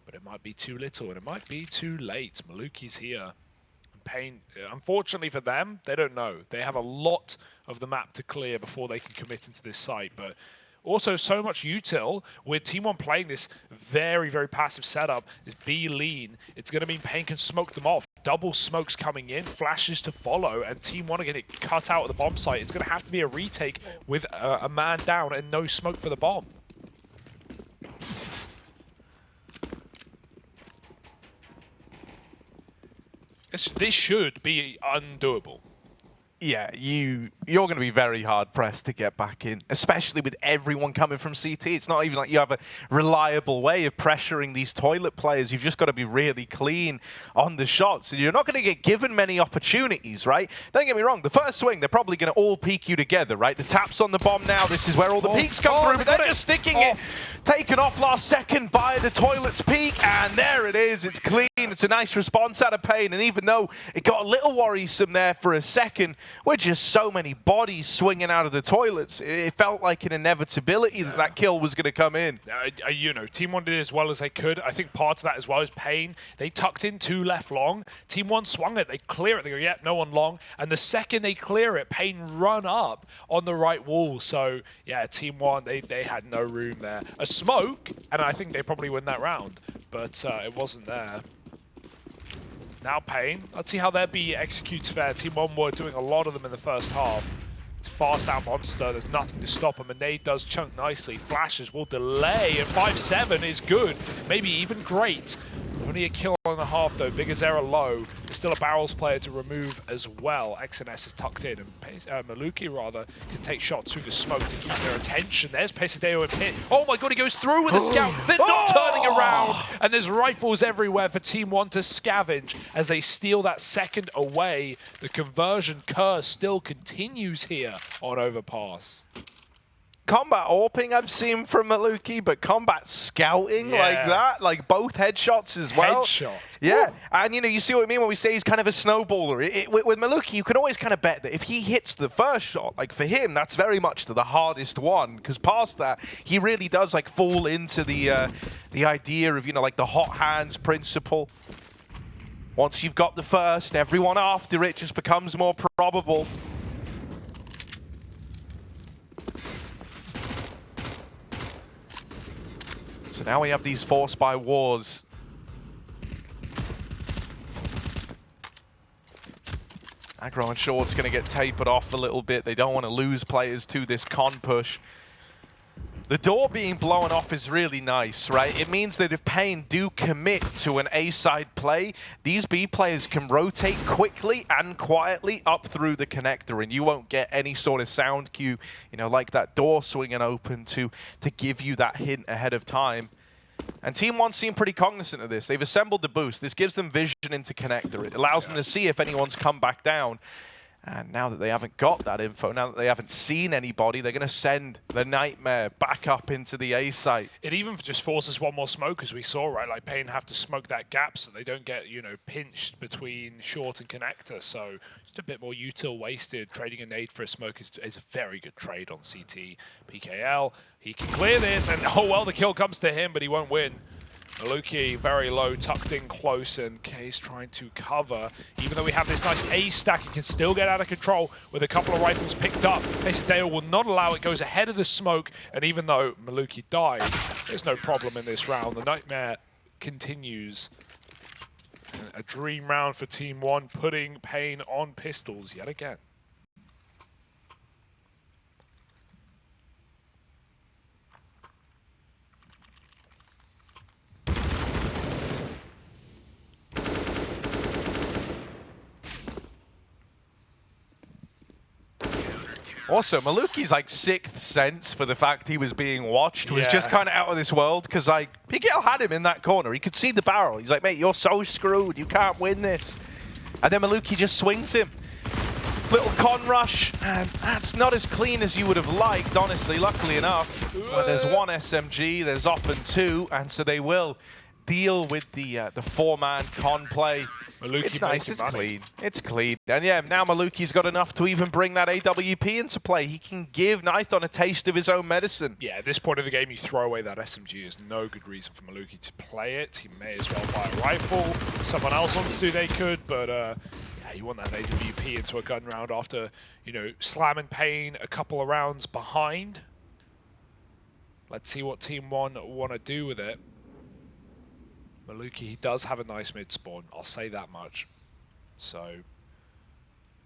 S1: But it might be too little, and it might be too late. Maluki's here. And paiN, unfortunately for them, they don't know. They have a lot of the map to clear before they can commit into this site, but also so much util with TeamOne playing this very, very passive setup. Is B lean. It's going to mean paiN can smoke them off. Double smokes coming in, flashes to follow, and TeamOne are going to get cut out of the bomb site. It's going to have to be a retake with a man down and no smoke for the bomb. This should be undoable.
S2: Yeah, you're going to be very hard pressed to get back in, especially with everyone coming from CT. It's not even like you have a reliable way of pressuring these toilet players. You've just got to be really clean on the shots. And you're not going to get given many opportunities, right? Don't get me wrong. The first swing, they're probably going to all peek you together, right? The tap's on the bomb now. This is where all the peeks come through, but they're just sticking it. Taken off last second by the toilet's peak, and there it is. It's clean. It's a nice response out of paiN, and even though it got a little worrisome there for a second, with just so many bodies swinging out of the toilets, it felt like an inevitability that that kill was going to come in.
S1: You know, TeamOne did as well as they could. I think part of that as well is paiN. They tucked in 2 left long. TeamOne swung it. They clear it. They go, yeah, no one long. And the second they clear it, paiN run up on the right wall. So, yeah, TeamOne, they had no room there. A smoke, and I think they probably win that round. But it wasn't there. Now paiN. Let's see how their B executes fair. TeamOne were doing a lot of them in the first half. It's fast out monster. There's nothing to stop him. And Nade does chunk nicely. Flashes will delay. And 5-7 is good. Maybe even great. Only a kill and a half though. biguzera low. There's still a barrels player to remove as well. XNS is tucked in. And multikill rather can take shots through the smoke to keep their attention. There's pesadelo and pit. Oh my god, he goes through with a scout. They're not turning around. And there's rifles everywhere for TeamOne to scavenge as they steal that second away. The conversion curse still continues here on Overpass.
S2: Combat AWPing I've seen from multikill, but combat scouting like that, like both headshots as well.
S1: Headshot.
S2: Yeah, and you know, you see what I mean when we say he's kind of a snowballer. With multikill, you can always kind of bet that if he hits the first shot, like for him, that's very much the hardest one, because past that, he really does like fall into the idea of, you know, like the hot hands principle. Once you've got the first, everyone after it just becomes more probable. So now we have these forced by wars. Aggro and Short's going to get tapered off a little bit. They don't want to lose players to this con push. The door being blown off is really nice, right? It means that if paiN do commit to an A-side play, these B players can rotate quickly and quietly up through the connector, and you won't get any sort of sound cue, you know, like that door swinging open to give you that hint ahead of time. And TeamOne seem pretty cognizant of this. They've assembled the boost. This gives them vision into connector. It allows them to see if anyone's come back down. And now that they haven't got that info, now that they haven't seen anybody, they're going to send the Nightmare back up into the A site.
S1: It even just forces one more smoke, as we saw, right? Like paiN have to smoke that gap so they don't get, you know, pinched between short and connector. So just a bit more util wasted. Trading a nade for a smoke is a very good trade on CT. PGL, he can clear this, and oh well, the kill comes to him, but he won't win. multikill very low, tucked in close, and keiz trying to cover. Even though we have this nice A stack, it can still get out of control with a couple of rifles picked up. pesadelo will not allow it, goes ahead of the smoke, and even though multikill died, there's no problem in this round. The Nightmare continues. A dream round for TeamOne, putting paiN on pistols yet again.
S2: Also, multikill's like sixth sense for the fact he was being watched was just kind of out of this world, because like PGL had him in that corner. He could see the barrel. He's like, mate, you're so screwed. You can't win this. And then multikill just swings him. Little con rush, and that's not as clean as you would have liked, honestly, luckily enough. But there's one SMG, there's often two, and so they will deal with the four-man con play. It's nice, it's clean. It's clean. And yeah, now multikill's got enough to even bring that AWP into play. He can give nython a taste of his own medicine. Yeah,
S1: at this point of the game, you throw away that SMG. There's no good reason for multikill to play it. He may as well buy a rifle. If someone else wants to, they could, but yeah, you want that AWP into a gun round after, you know, slamming paiN a couple of rounds behind. Let's see what TeamOne want to do with it. multikill, he does have a nice mid-spawn, I'll say that much. So,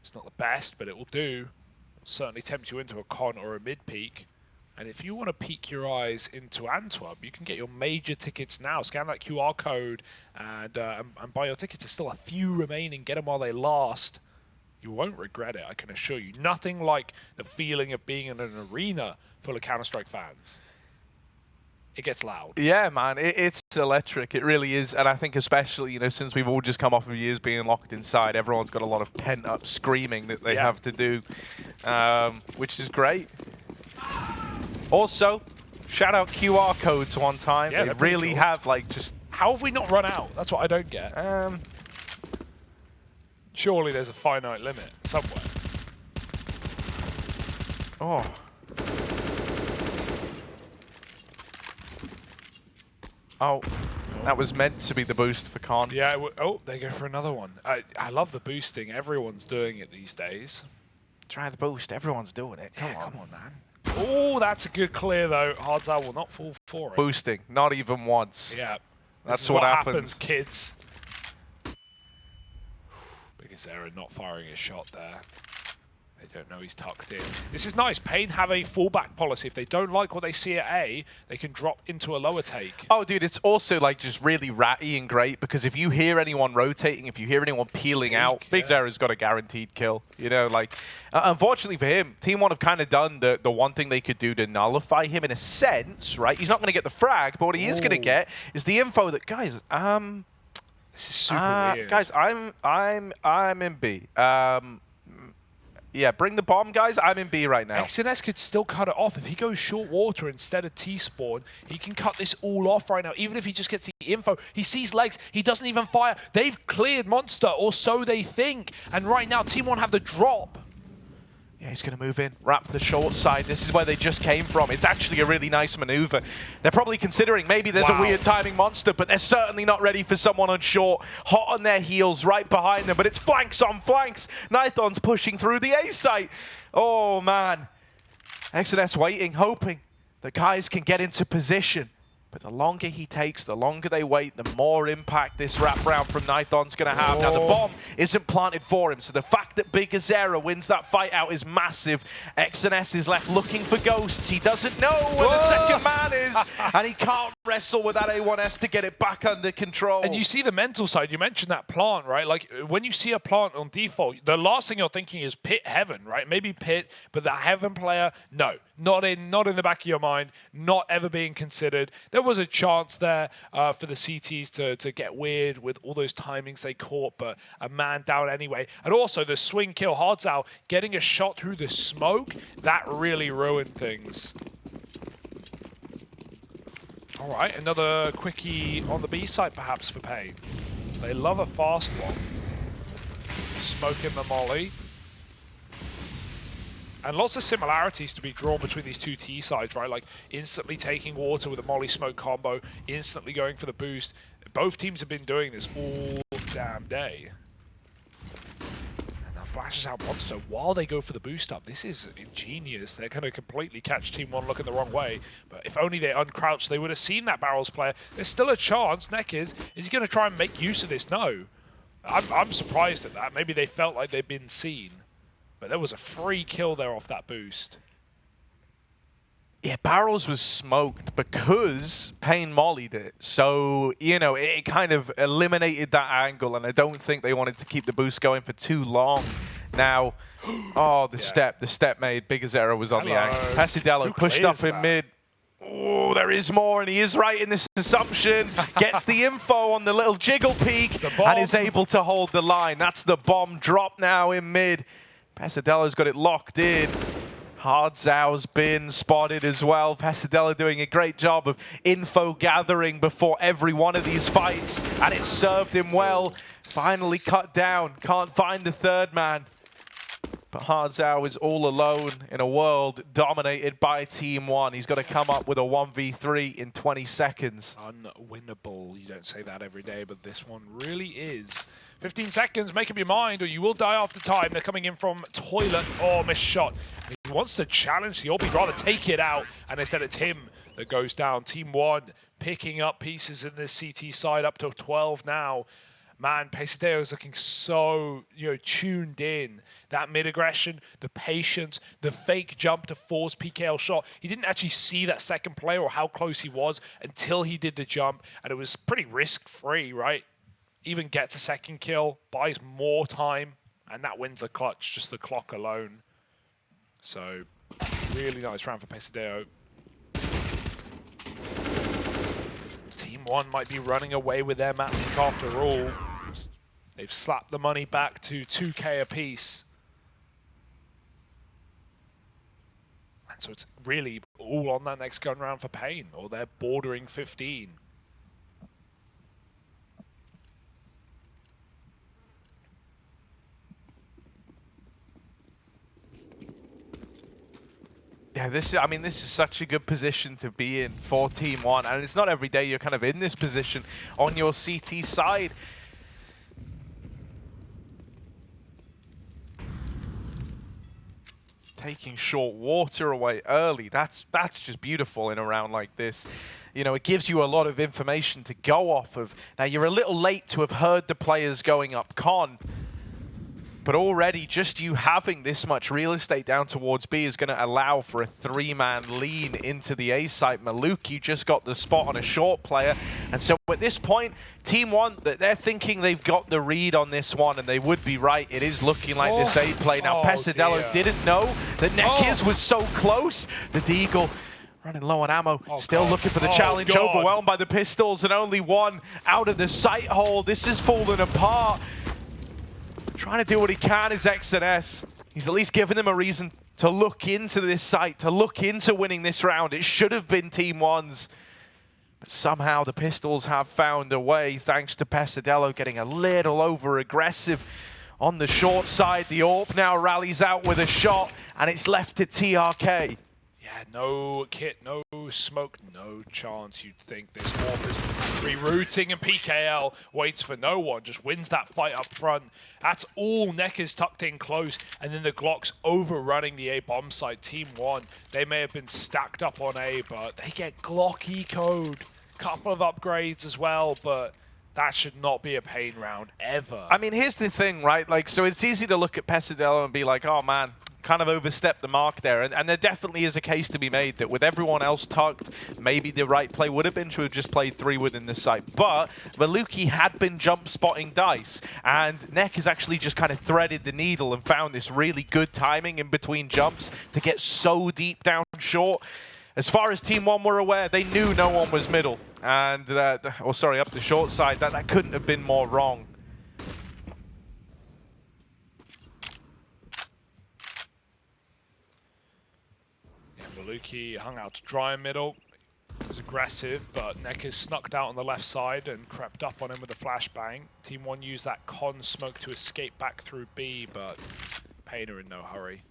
S1: it's not the best, but it will do. It'll certainly tempt you into a con or a mid-peak. And if you want to peek your eyes into Antwerp, you can get your major tickets now. Scan that QR code and buy your tickets. There's still a few remaining. Get them while they last. You won't regret it, I can assure you. Nothing like the feeling of being in an arena full of Counter-Strike fans. It gets loud.
S2: Yeah, man, it's electric. It really is. And I think especially, you know, since we've all just come off of years being locked inside, everyone's got a lot of pent-up screaming that they have to do, which is great. Also, shout out QR codes one time.
S1: Yeah,
S2: they really
S1: cool.
S2: have, like, just...
S1: How have we not run out? That's what I don't get. Surely there's a finite limit somewhere.
S2: Oh. Oh, that was meant to be the boost for Khan.
S1: Yeah, oh, they go for another one. I love the boosting. Everyone's doing it these days.
S2: Try the boost. Everyone's doing it. Come on,
S1: man. Oh, that's a good clear, though. Hardzow will not fall for it.
S2: Boosting. Not even once.
S1: Yeah.
S2: That's what
S1: happens, kids. biguzera not firing a shot there. They don't know he's tucked in. This is nice. paiN have a fallback policy. If they don't like what they see at A, they can drop into a lower take.
S2: Oh, dude, it's also like just really ratty and great because if you hear anyone rotating, if you hear anyone peeling out, biguzera's got a guaranteed kill. You know, like, unfortunately for him, TeamOne have kind of done the one thing they could do to nullify him in a sense, right? He's not going to get the frag, but what he is going to get is the info that, guys,
S1: this is super weird.
S2: Guys, I'm in B. Yeah, bring the bomb, guys. I'm in B right now.
S1: NEKIZ could still cut it off. If he goes short water instead of T-spawn, he can cut this all off right now. Even if he just gets the info, he sees legs, he doesn't even fire. They've cleared Monster, or so they think. And right now, TeamOne have the drop.
S2: Yeah, he's going to move in, wrap the short side. This is where they just came from. It's actually a really nice maneuver. They're probably considering maybe there's a weird timing Monster, but they're certainly not ready for someone on short. Hot on their heels, right behind them, but it's flanks on flanks. Nython's pushing through the A site. Oh, man. NEKIZ waiting, hoping that keiz can get into position. But the longer he takes, the longer they wait, the more impact this wrap round from Nython's going to have. Now, the bomb isn't planted for him, so the fact that biguzera wins that fight out is massive. NEKIZ is left looking for ghosts. He doesn't know where the second man is, and he can't wrestle with that A1S to get it back under control.
S1: And you see the mental side. You mentioned that plant, right? Like, when you see a plant on default, the last thing you're thinking is pit heaven, right? Maybe pit, but the heaven player, no. Not in the back of your mind, not ever being considered. There was a chance there for the CTs to get weird with all those timings they caught, but a man down anyway. And also the swing kill, Hardzow getting a shot through the smoke, that really ruined things. All right, another quickie on the B side perhaps for paiN. They love a fast one. Smoking the molly. And lots of similarities to be drawn between these two T sides, right? Like instantly taking water with a molly smoke combo, instantly going for the boost. Both teams have been doing this all damn day. And that flashes out Monster while they go for the boost up. This is ingenious. They're going to completely catch TeamOne looking the wrong way. But if only they uncrouched, they would have seen that barrels player. There's still a chance. NEKIZ, is he going to try and make use of this? No. I'm surprised at that. Maybe they felt like they'd been seen. But there was a free kill there off that boost.
S2: Yeah, barrels was smoked because paiN mollied it. So, you know, it kind of eliminated that angle, and I don't think they wanted to keep the boost going for too long. Now, oh, the step made. biguzera was on the angle. Pesadelo pushed up in mid. Oh, there is more, and he is right in this assumption. Gets the info on the little jiggle peek and is able to hold the line. That's the bomb drop now in mid. Pesadelo's got it locked in. Hardzow's been spotted as well. Pesadelo doing a great job of info gathering before every one of these fights, and it served him well. Finally cut down. Can't find the third man. But Hardzow is all alone in a world dominated by TeamOne. He's got to come up with a 1v3 in 20 seconds.
S1: Unwinnable. You don't say that every day, but this one really is. 15 seconds, make up your mind, or you will die after time. They're coming in from toilet. Oh, missed shot. He wants to challenge the Orbi, rather take it out, and instead it's him that goes down. TeamOne picking up pieces in this CT side, up to 12 now. Man, Pesadelo is looking so, tuned in. That mid-aggression, the patience, the fake jump to force PGL shot. He didn't actually see that second player or how close he was until he did the jump, and it was pretty risk-free, right? Even gets a second kill, buys more time. And that wins a clutch, just the clock alone. So, really nice round for pesadelo. TeamOne might be running away with their map pick after all. They've slapped the money back to 2K apiece. And so it's really all on that next gun round for paiN, or they're bordering 15.
S2: Yeah, this is such a good position to be in for TeamOne, and it's not every day you're kind of in this position on your CT side. Taking short water away early, that's just beautiful in a round like this. You know, it gives you a lot of information to go off of. Now, you're a little late to have heard the players going up con, but already just you having this much real estate down towards B is going to allow for a 3-man lean into the A site. Maluki just got the spot on a short player. And so at this point, TeamOne, they're thinking they've got the read on this one, and they would be right. It is looking like this A play. Now, Pesadelo didn't know that NEKIZ was so close. The Deagle running low on ammo, still looking for the challenge, overwhelmed by the pistols, and only one out of the sight hole. This is falling apart. Trying to do what he can is X&S. He's at least given them a reason to look into this site, to look into winning this round. It should have been TeamOne's. But somehow the pistols have found a way, thanks to Pesadelo getting a little over-aggressive on the short side. The AWP now rallies out with a shot, and it's left to TRK.
S1: Yeah, no kit, no smoke, no chance. You'd think this AWP is rerouting, and PGL waits for no one, just wins that fight up front. That's all NEKIZ tucked in close, and then the Glocks overrunning the A bomb site. TeamOne, they may have been stacked up on A, but they get Glock eco'd. Couple of upgrades as well, but that should not be a paiN round, ever.
S2: I mean, here's the thing, right? Like, so it's easy to look at Pesadelo and be like, oh man, kind of overstepped the mark there. And there definitely is a case to be made that with everyone else tucked, maybe the right play would have been to have just played 3 within the site. But Maluki had been jump spotting dice, and NEK has actually just kind of threaded the needle and found this really good timing in between jumps to get so deep down short. As far as TeamOne were aware, they knew no one was middle. And, up the short side, that couldn't have been more wrong.
S1: Maluki hung out to dry in middle. He was aggressive, but NEKIZ snuck out on the left side and crept up on him with a flashbang. TeamOne used that con smoke to escape back through B, but paiN are in no hurry.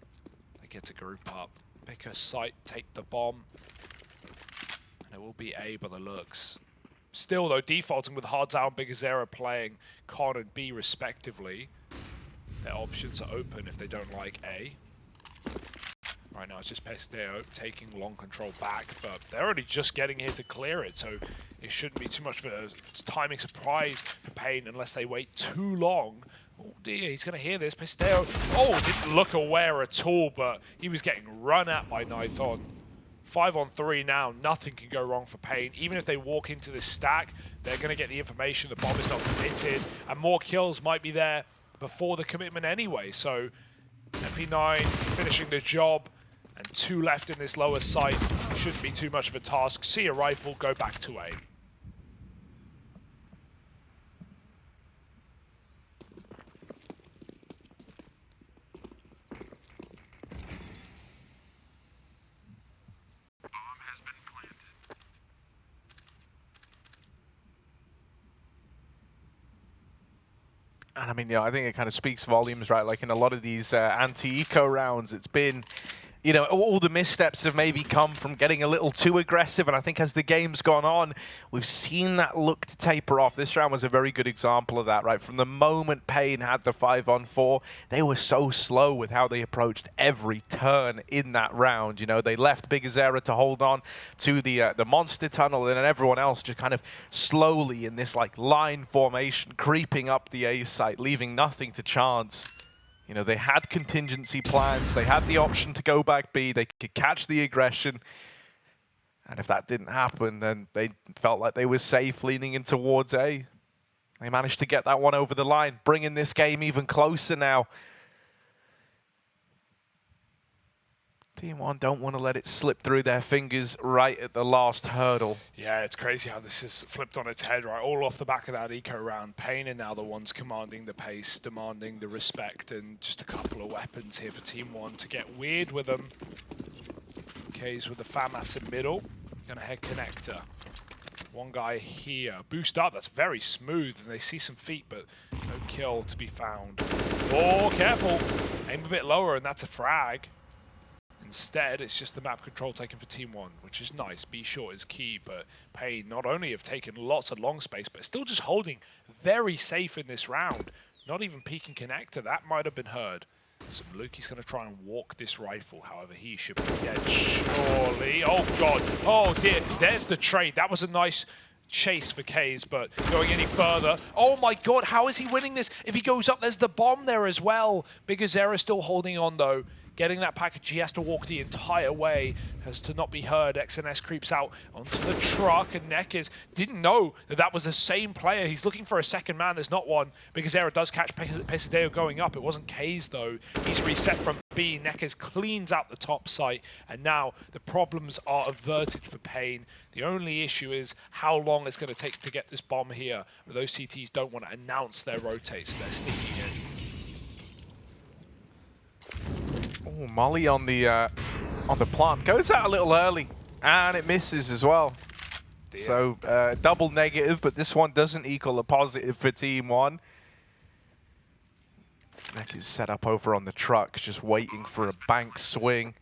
S1: They get to group up, pick a site, take the bomb, and it will be A by the looks. Still, though, defaulting with Hardzao and biguzera playing con and B respectively. Their options are open if they don't like A. Right now it's just Pesadelo taking long control back, but they're only just getting here to clear it, so it shouldn't be too much of a timing surprise for paiN unless they wait too long. Oh dear, he's going to hear this. Pesadelo, didn't look aware at all, but he was getting run at by nython. 5 on 3 now, nothing can go wrong for paiN. Even if they walk into this stack, they're going to get the information the bomb is not committed, and more kills might be there before the commitment anyway, so MP9 finishing the job. And 2 left in this lower site. Shouldn't be too much of a task. See a rifle, go back to A.
S2: And I mean, I think it kind of speaks volumes, right? Like in a lot of these anti-eco rounds, it's been, all the missteps have maybe come from getting a little too aggressive. And I think as the game's gone on, we've seen that look to taper off. This round was a very good example of that, right? From the moment paiN had the 5-on-4, they were so slow with how they approached every turn in that round. They left biguzera to hold on to the monster tunnel, and then everyone else just kind of slowly in this like line formation, creeping up the A site, leaving nothing to chance. They had contingency plans. They had the option to go back B. They could catch the aggression. And if that didn't happen, then they felt like they were safe leaning in towards A. They managed to get that one over the line, bringing this game even closer now. TeamOne don't want to let it slip through their fingers right at the last hurdle.
S1: Yeah, it's crazy how this is flipped on its head, right? All off the back of that eco round. paiN are now the ones commanding the pace, demanding the respect, and just a couple of weapons here for TeamOne to get weird with them. keiz with the FAMAS in middle. Gonna head connector. One guy here. Boost up, that's very smooth, and they see some feet, but no kill to be found. Oh, careful. Aim a bit lower, and that's a frag. Instead, it's just the map control taken for TeamOne, which is nice. Be short is key, but paiN not only have taken lots of long space, but still just holding very safe in this round. Not even peeking connector. That might have been heard. So Maluki's going to try and walk this rifle. However, he should be dead surely. Oh, God. Oh, dear. There's the trade. That was a nice chase for keiz, but going any further. Oh, my God. How is he winning this? If he goes up, there's the bomb there as well. biguzera still holding on, though. Getting that package, he has to walk the entire way, has to not be heard. XNS creeps out onto the truck, and NEKIZ didn't know that that was the same player. He's looking for a second man, there's not one. biguzera does catch pesadelo going up. It wasn't keiz though. He's reset from B. NEKIZ cleans out the top site, and now the problems are averted for paiN. The only issue is how long it's going to take to get this bomb here. But those CTs don't want to announce their rotates, so they're sneaking in.
S2: Oh, Molly on the plant. Goes out a little early, and it misses as well. Dear. So double negative, but this one doesn't equal a positive for TeamOne. NEKIZ set up over on the truck, just waiting for a bank swing.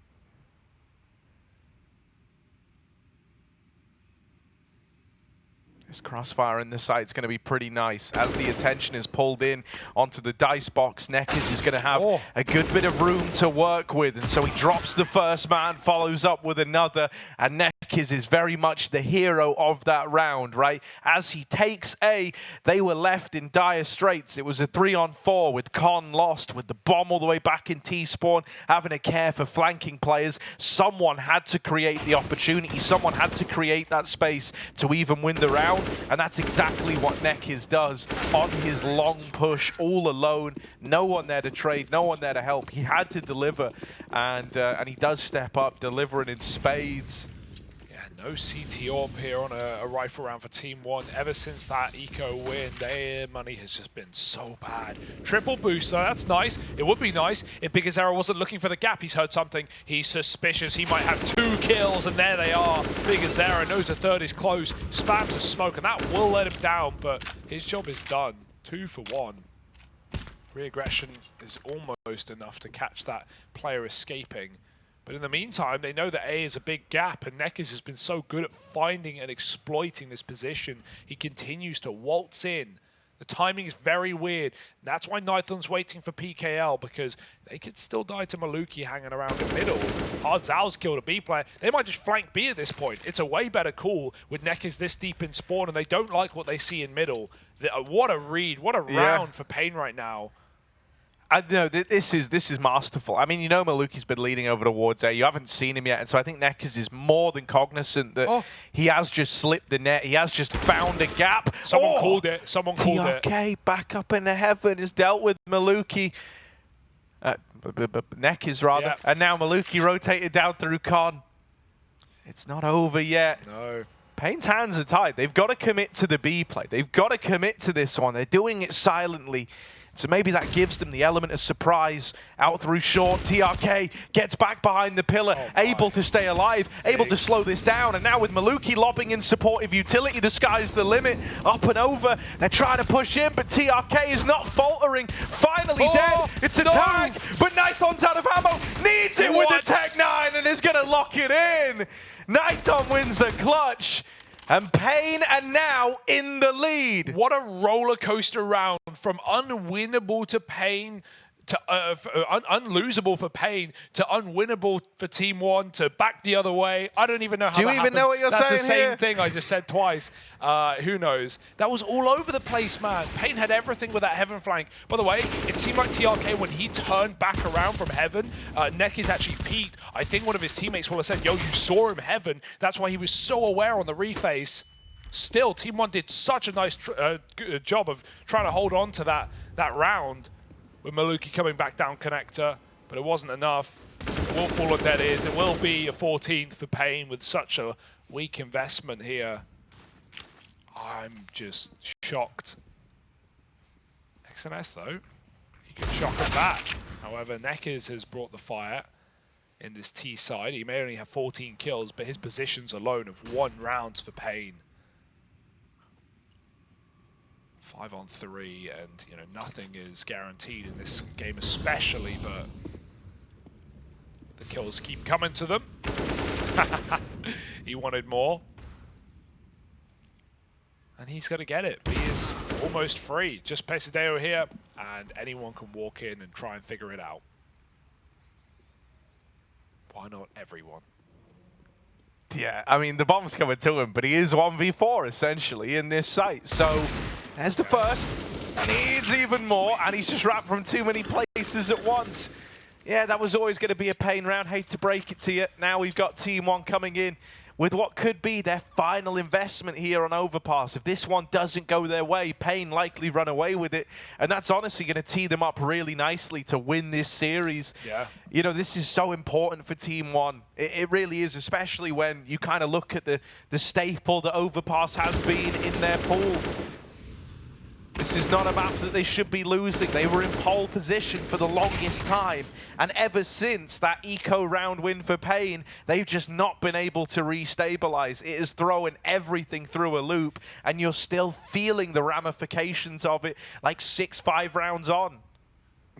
S2: This crossfire in the site's going to be pretty nice. As the attention is pulled in onto the dice box, NEKIZ is going to have a good bit of room to work with. And so he drops the first man, follows up with another, and NEKIZ is very much the hero of that round, right? As he takes A, they were left in dire straits. It was a 3-on-4 with Con lost, with the bomb all the way back in T-spawn, having to care for flanking players. Someone had to create the opportunity. Someone had to create that space to even win the round. And that's exactly what NEKIZ does on his long push, all alone. No one there to trade, no one there to help. He had to deliver, and he does step up, delivering in spades.
S1: No CT AWP here on a rifle round for TeamOne. Ever since that eco win, their money has just been so bad. Triple booster, that's nice. It would be nice if biguzera wasn't looking for the gap. He's heard something. He's suspicious. He might have 2 kills, and there they are. biguzera knows a third is close. Spams a smoke, and that will let him down, but his job is done. 2 for 1. Re-aggression is almost enough to catch that player escaping. But in the meantime, they know that A is a big gap, and NEKIZ has been so good at finding and exploiting this position. He continues to waltz in. The timing is very weird. That's why nython's waiting for PGL, because they could still die to Maluki hanging around the middle. Hard Zal's killed a B player. They might just flank B at this point. It's a way better call with NEKIZ this deep in spawn, and they don't like what they see in middle. What a read. What a round for paiN right now.
S2: No, this is masterful. I mean, you know Maluki's been leading over towards A. You haven't seen him yet, and so I think NEKIZ is more than cognizant that he has just slipped the net. He has just found a gap.
S1: Someone called it. Someone called it.
S2: TRK back up into heaven is dealt with Maluki. NEKIZ rather. Yep. And now Maluki rotated down through Con. It's not over yet.
S1: No.
S2: paiN's hands are tied. They've got to commit to the B play. They've got to commit to this one. They're doing it silently. So maybe that gives them the element of surprise. Out through short, TRK gets back behind the pillar, able to stay alive, able to slow this down. And now with Maluki lobbing in supportive utility, the sky's the limit. Up and over, they're trying to push in, but TRK is not faltering. Finally dead, it's a tag, but nython's out of ammo. Needs it with the Tech 9 and is gonna lock it in. nython wins the clutch. And paiN are now in the lead.
S1: What a roller coaster round from unwinnable to paiN to unlosable for paiN to unwinnable for TeamOne to back the other way. I don't even know how that happens.
S2: Do you even know what you're saying
S1: That's the same
S2: here?
S1: thing I just said twice. Who knows? That was all over the place, man. paiN had everything with that heaven flank. By the way, it seemed like TRK, when he turned back around from heaven, NEKIZ actually peeked. I think one of his teammates will have said, yo, you saw him heaven. That's why he was so aware on the reface. still, TeamOne did such a nice job of trying to hold on to that round with Muliki coming back down connector, but it wasn't enough. It will fall on dead ears. It will be a 14th for paiN with such a weak investment here. I'm just shocked. XNS though, he can shock him back. However, NEKIZ has brought the fire in this T side. He may only have 14 kills, but his positions alone have 1 rounds for paiN. 5 on 3, and you know nothing is guaranteed in this game, especially. But the kills keep coming to them. He wanted more, and he's going to get it. He is almost free. Just Pesadelo here, and anyone can walk in and try and figure it out. Why not everyone?
S2: Yeah, I mean, the bomb's coming to him, but he is 1v4 essentially in this site. So there's the first. Needs even more, and he's just wrapped from too many places at once. Yeah, that was always going to be a paiN round. Hate to break it to you. Now we've got TeamOne coming in with what could be their final investment here on Overpass. If this one doesn't go their way, paiN likely run away with it. And that's honestly going to tee them up really nicely to win this series.
S1: Yeah.
S2: You know, this is so important for TeamOne. It really is, especially when you kind of look at the staple that Overpass has been in their pool. This is not a map that they should be losing. They were in pole position for the longest time. And ever since that eco round win for paiN, they've just not been able to restabilize. It is throwing everything through a loop, and you're still feeling the ramifications of it like 6-5 rounds on.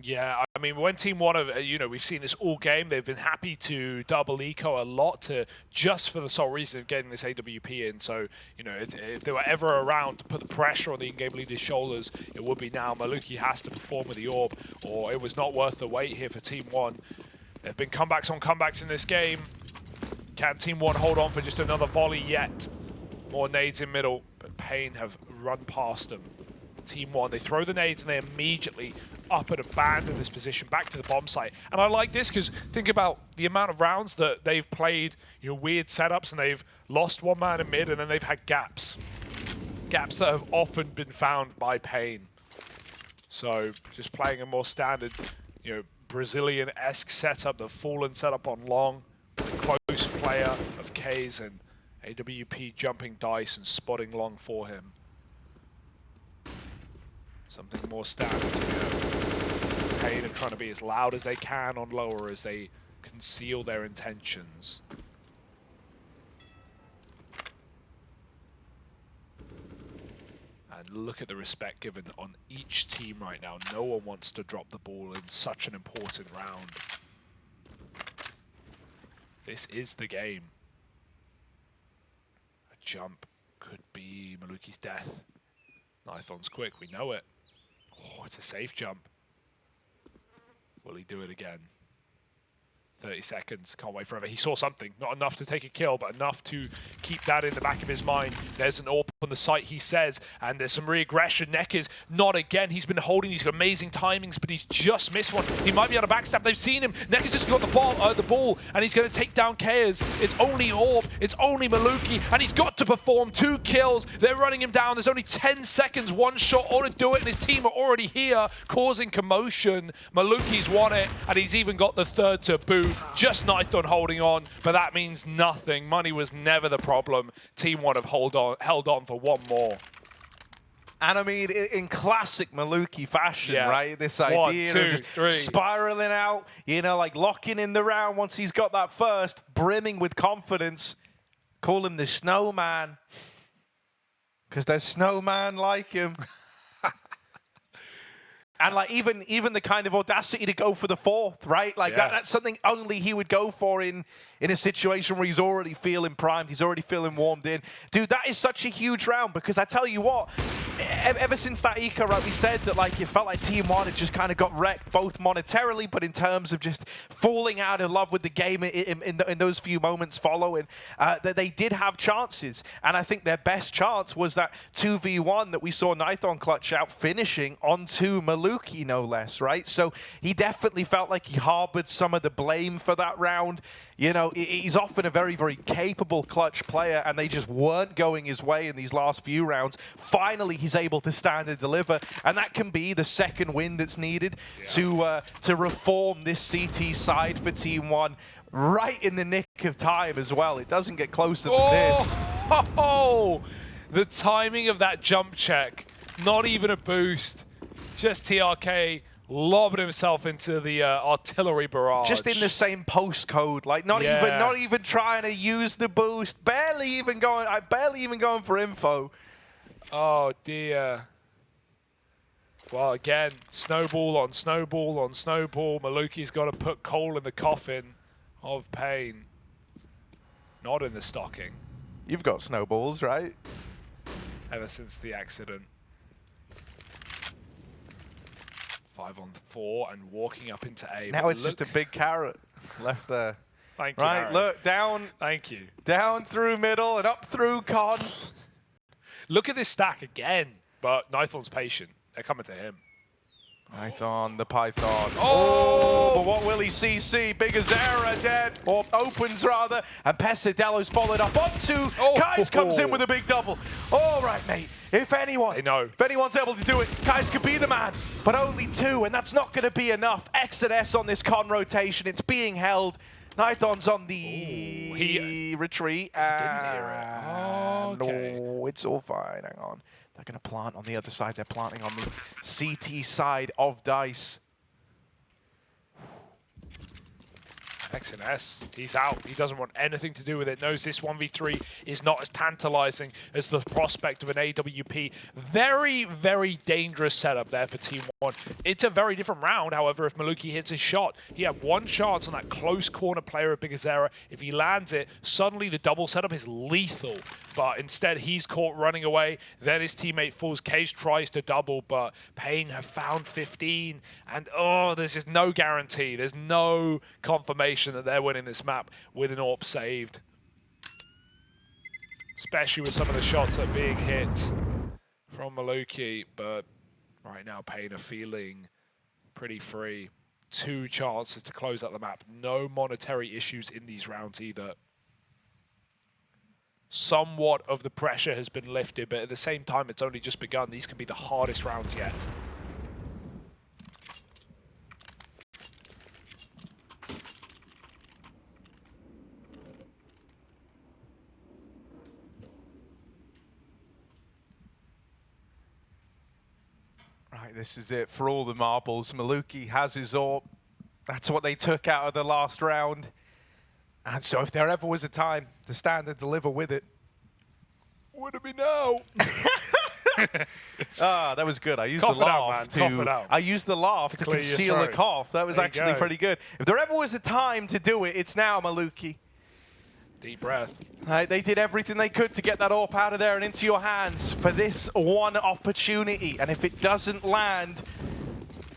S1: Yeah, I mean, when TeamOne, you know, we've seen this all game. They've been happy to double eco a lot just for the sole reason of getting this AWP in. So, you know, if they were ever around to put the pressure on the in-game leader's shoulders, it would be now. Muliki has to perform with the orb, or it was not worth the wait here for TeamOne. There have been comebacks on comebacks in this game. Can TeamOne hold on for just another volley yet? More nades in middle, but paiN have run past them. TeamOne, they throw the nades and they immediately up and abandon this position back to the bomb site. And I like this because think about the amount of rounds that they've played, you know, weird setups, and they've lost one man in mid, and then they've had gaps. Gaps that have often been found by paiN. So just playing a more standard, you know, Brazilian-esque setup, the Fallen setup on long, close player of keiz and AWP jumping dice and spotting long for him. Something more standard here. paiN are trying to be as loud as they can on lower as they conceal their intentions. And look at the respect given on each team right now. No one wants to drop the ball in such an important round. This is the game. A jump could be Maluki's death. Nython's quick, we know it. Oh, it's a safe jump. Will he do it again? 30 seconds, can't wait forever. He saw something, not enough to take a kill, but enough to keep that in the back of his mind. There's an AWP on the site, he says, and there's some re-aggression. NEKIZ, not again. He's been holding these amazing timings, but he's just missed one. He might be able to backstab. They've seen him. NEKIZ has got the ball, and he's going to take down keiz. It's only AWP, it's only Muliki, and he's got to perform 2 kills. They're running him down. There's only 10 seconds, 1 shot, all to do it, and his team are already here, causing commotion. Maluki's won it, and he's even got the 3rd to boot. Just nython holding on, but that means nothing. Money was never the problem. TeamOne have held on for 1 more.
S2: And I mean, in classic Muliki fashion,
S1: Yeah.
S2: right? This idea
S1: 1, 2,
S2: of just
S1: 3.
S2: spiraling out, you know, like locking in the round once he's got that first, brimming with confidence. Call him the snowman, because there's snowman like him. And like even the kind of audacity to go for the 4th, right? Like
S1: Yeah.
S2: that's something only he would go for in a situation where he's already feeling primed, he's already feeling warmed in. Dude, that is such a huge round, because I tell you what, ever since that eco, right, we said that like it felt like TeamOne had just kind of got wrecked, both monetarily, but in terms of just falling out of love with the game in those few moments following. That they did have chances, and I think their best chance was that 2v1 that we saw nython clutch out, finishing onto Maluki, no less, right? So he definitely felt like he harbored some of the blame for that round. You know, he's often a very, very capable clutch player, and they just weren't going his way in these last few rounds. Finally, he's able to stand and deliver, and that can be the second win that's needed to reform this CT side for TeamOne right in the nick of time as well. It doesn't get closer than this.
S1: Oh, the timing of that jump check, not even a boost, just TRK lobbed himself into the artillery barrage.
S2: Just in the same postcode, like not even trying to use the boost, barely even going for info.
S1: Oh dear. Well, again, snowball on snowball on snowball. Maluki's got to put coal in the coffin of paiN. Not in the stocking.
S2: You've got snowballs, right?
S1: Ever since the accident. 5-on-4 and walking up into A.
S2: Now it's just a big carrot left there.
S1: Thank you,
S2: right,
S1: Harry.
S2: look, down.
S1: Thank you.
S2: Down through middle and up through con.
S1: Look at this stack again, but nython's patient. They're coming to him.
S2: Python, the Python.
S1: Oh!
S2: But what will he see? biguzera dead, or opens rather, and Pesadelo's followed up onto. keiz comes in with a big double. All right, mate. If anyone's able to do it, keiz could be the man, but only two, and that's not going to be enough. Exodus on this con rotation, it's being held. nython's on the retreat.
S1: He didn't hear it. Oh, okay.
S2: No, it's all fine. Hang on. They're going to plant on the other side. They're planting on the CT side of Dice.
S1: Exodus, he's out. He doesn't want anything to do with it. Knows this 1v3 is not as tantalizing as the prospect of an AWP. Very, very dangerous setup there for TeamOne. It's a very different round, however, if Maluki hits his shot. He had one chance on that close corner player of biguzera. If he lands it, suddenly the double setup is lethal. But instead, he's caught running away. Then his teammate falls. keiz tries to double, but paiN have found 15. And, oh, there's just no guarantee. There's no confirmation that they're winning this map with an AWP saved. Especially with some of the shots that are being hit from Maluki. But right now, paiN are feeling pretty free. 2 chances to close out the map. No monetary issues in these rounds either. Somewhat of the pressure has been lifted, but at the same time, it's only just begun. These can be the hardest rounds yet.
S2: Right, this is it for all the marbles. Maluki has his AWP. That's what they took out of the last round. And so if there ever was a time to stand and deliver with it, would it be now? That was good. I used the laugh I used the laugh to conceal a cough. That was actually pretty good. If there ever was a time to do it, it's now, Maluki.
S1: Deep breath.
S2: They did everything they could to get that AWP out of there and into your hands for this one opportunity. And if it doesn't land,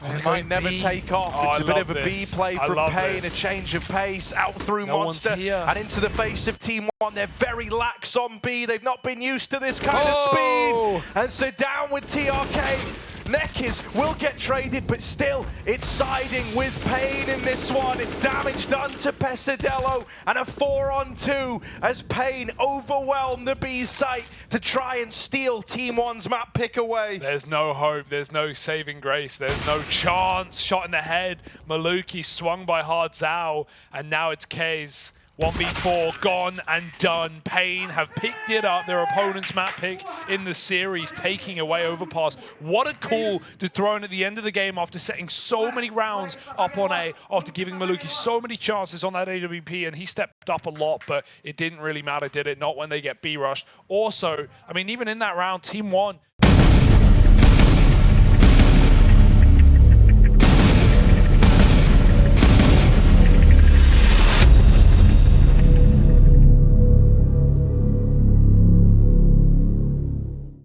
S2: it might never take off. It's a bit of a B play from paiN, a change of pace, out through Monster, and into the face of TeamOne. They're very lax on B. They've not been used to this kind of speed. And so down with TRK. NEKIZ will get traded, but still, it's siding with paiN in this one. It's damage done to Pesadelo, and a 4-on-2 as paiN overwhelm the B site to try and steal TeamOne's map pick away.
S1: There's no hope. There's no saving grace. There's no chance. Shot in the head. Maluki swung by Hard Zhao, and now it's keiz. 1v4 gone and done. paiN have picked it up, their opponent's map pick in the series, taking away Overpass. What a call to throw in at the end of the game after setting so many rounds up on A, after giving Maluki so many chances on that AWP, and he stepped up a lot, but it didn't really matter, did it? Not when they get B rushed. Also, I mean, even in that round, TeamOne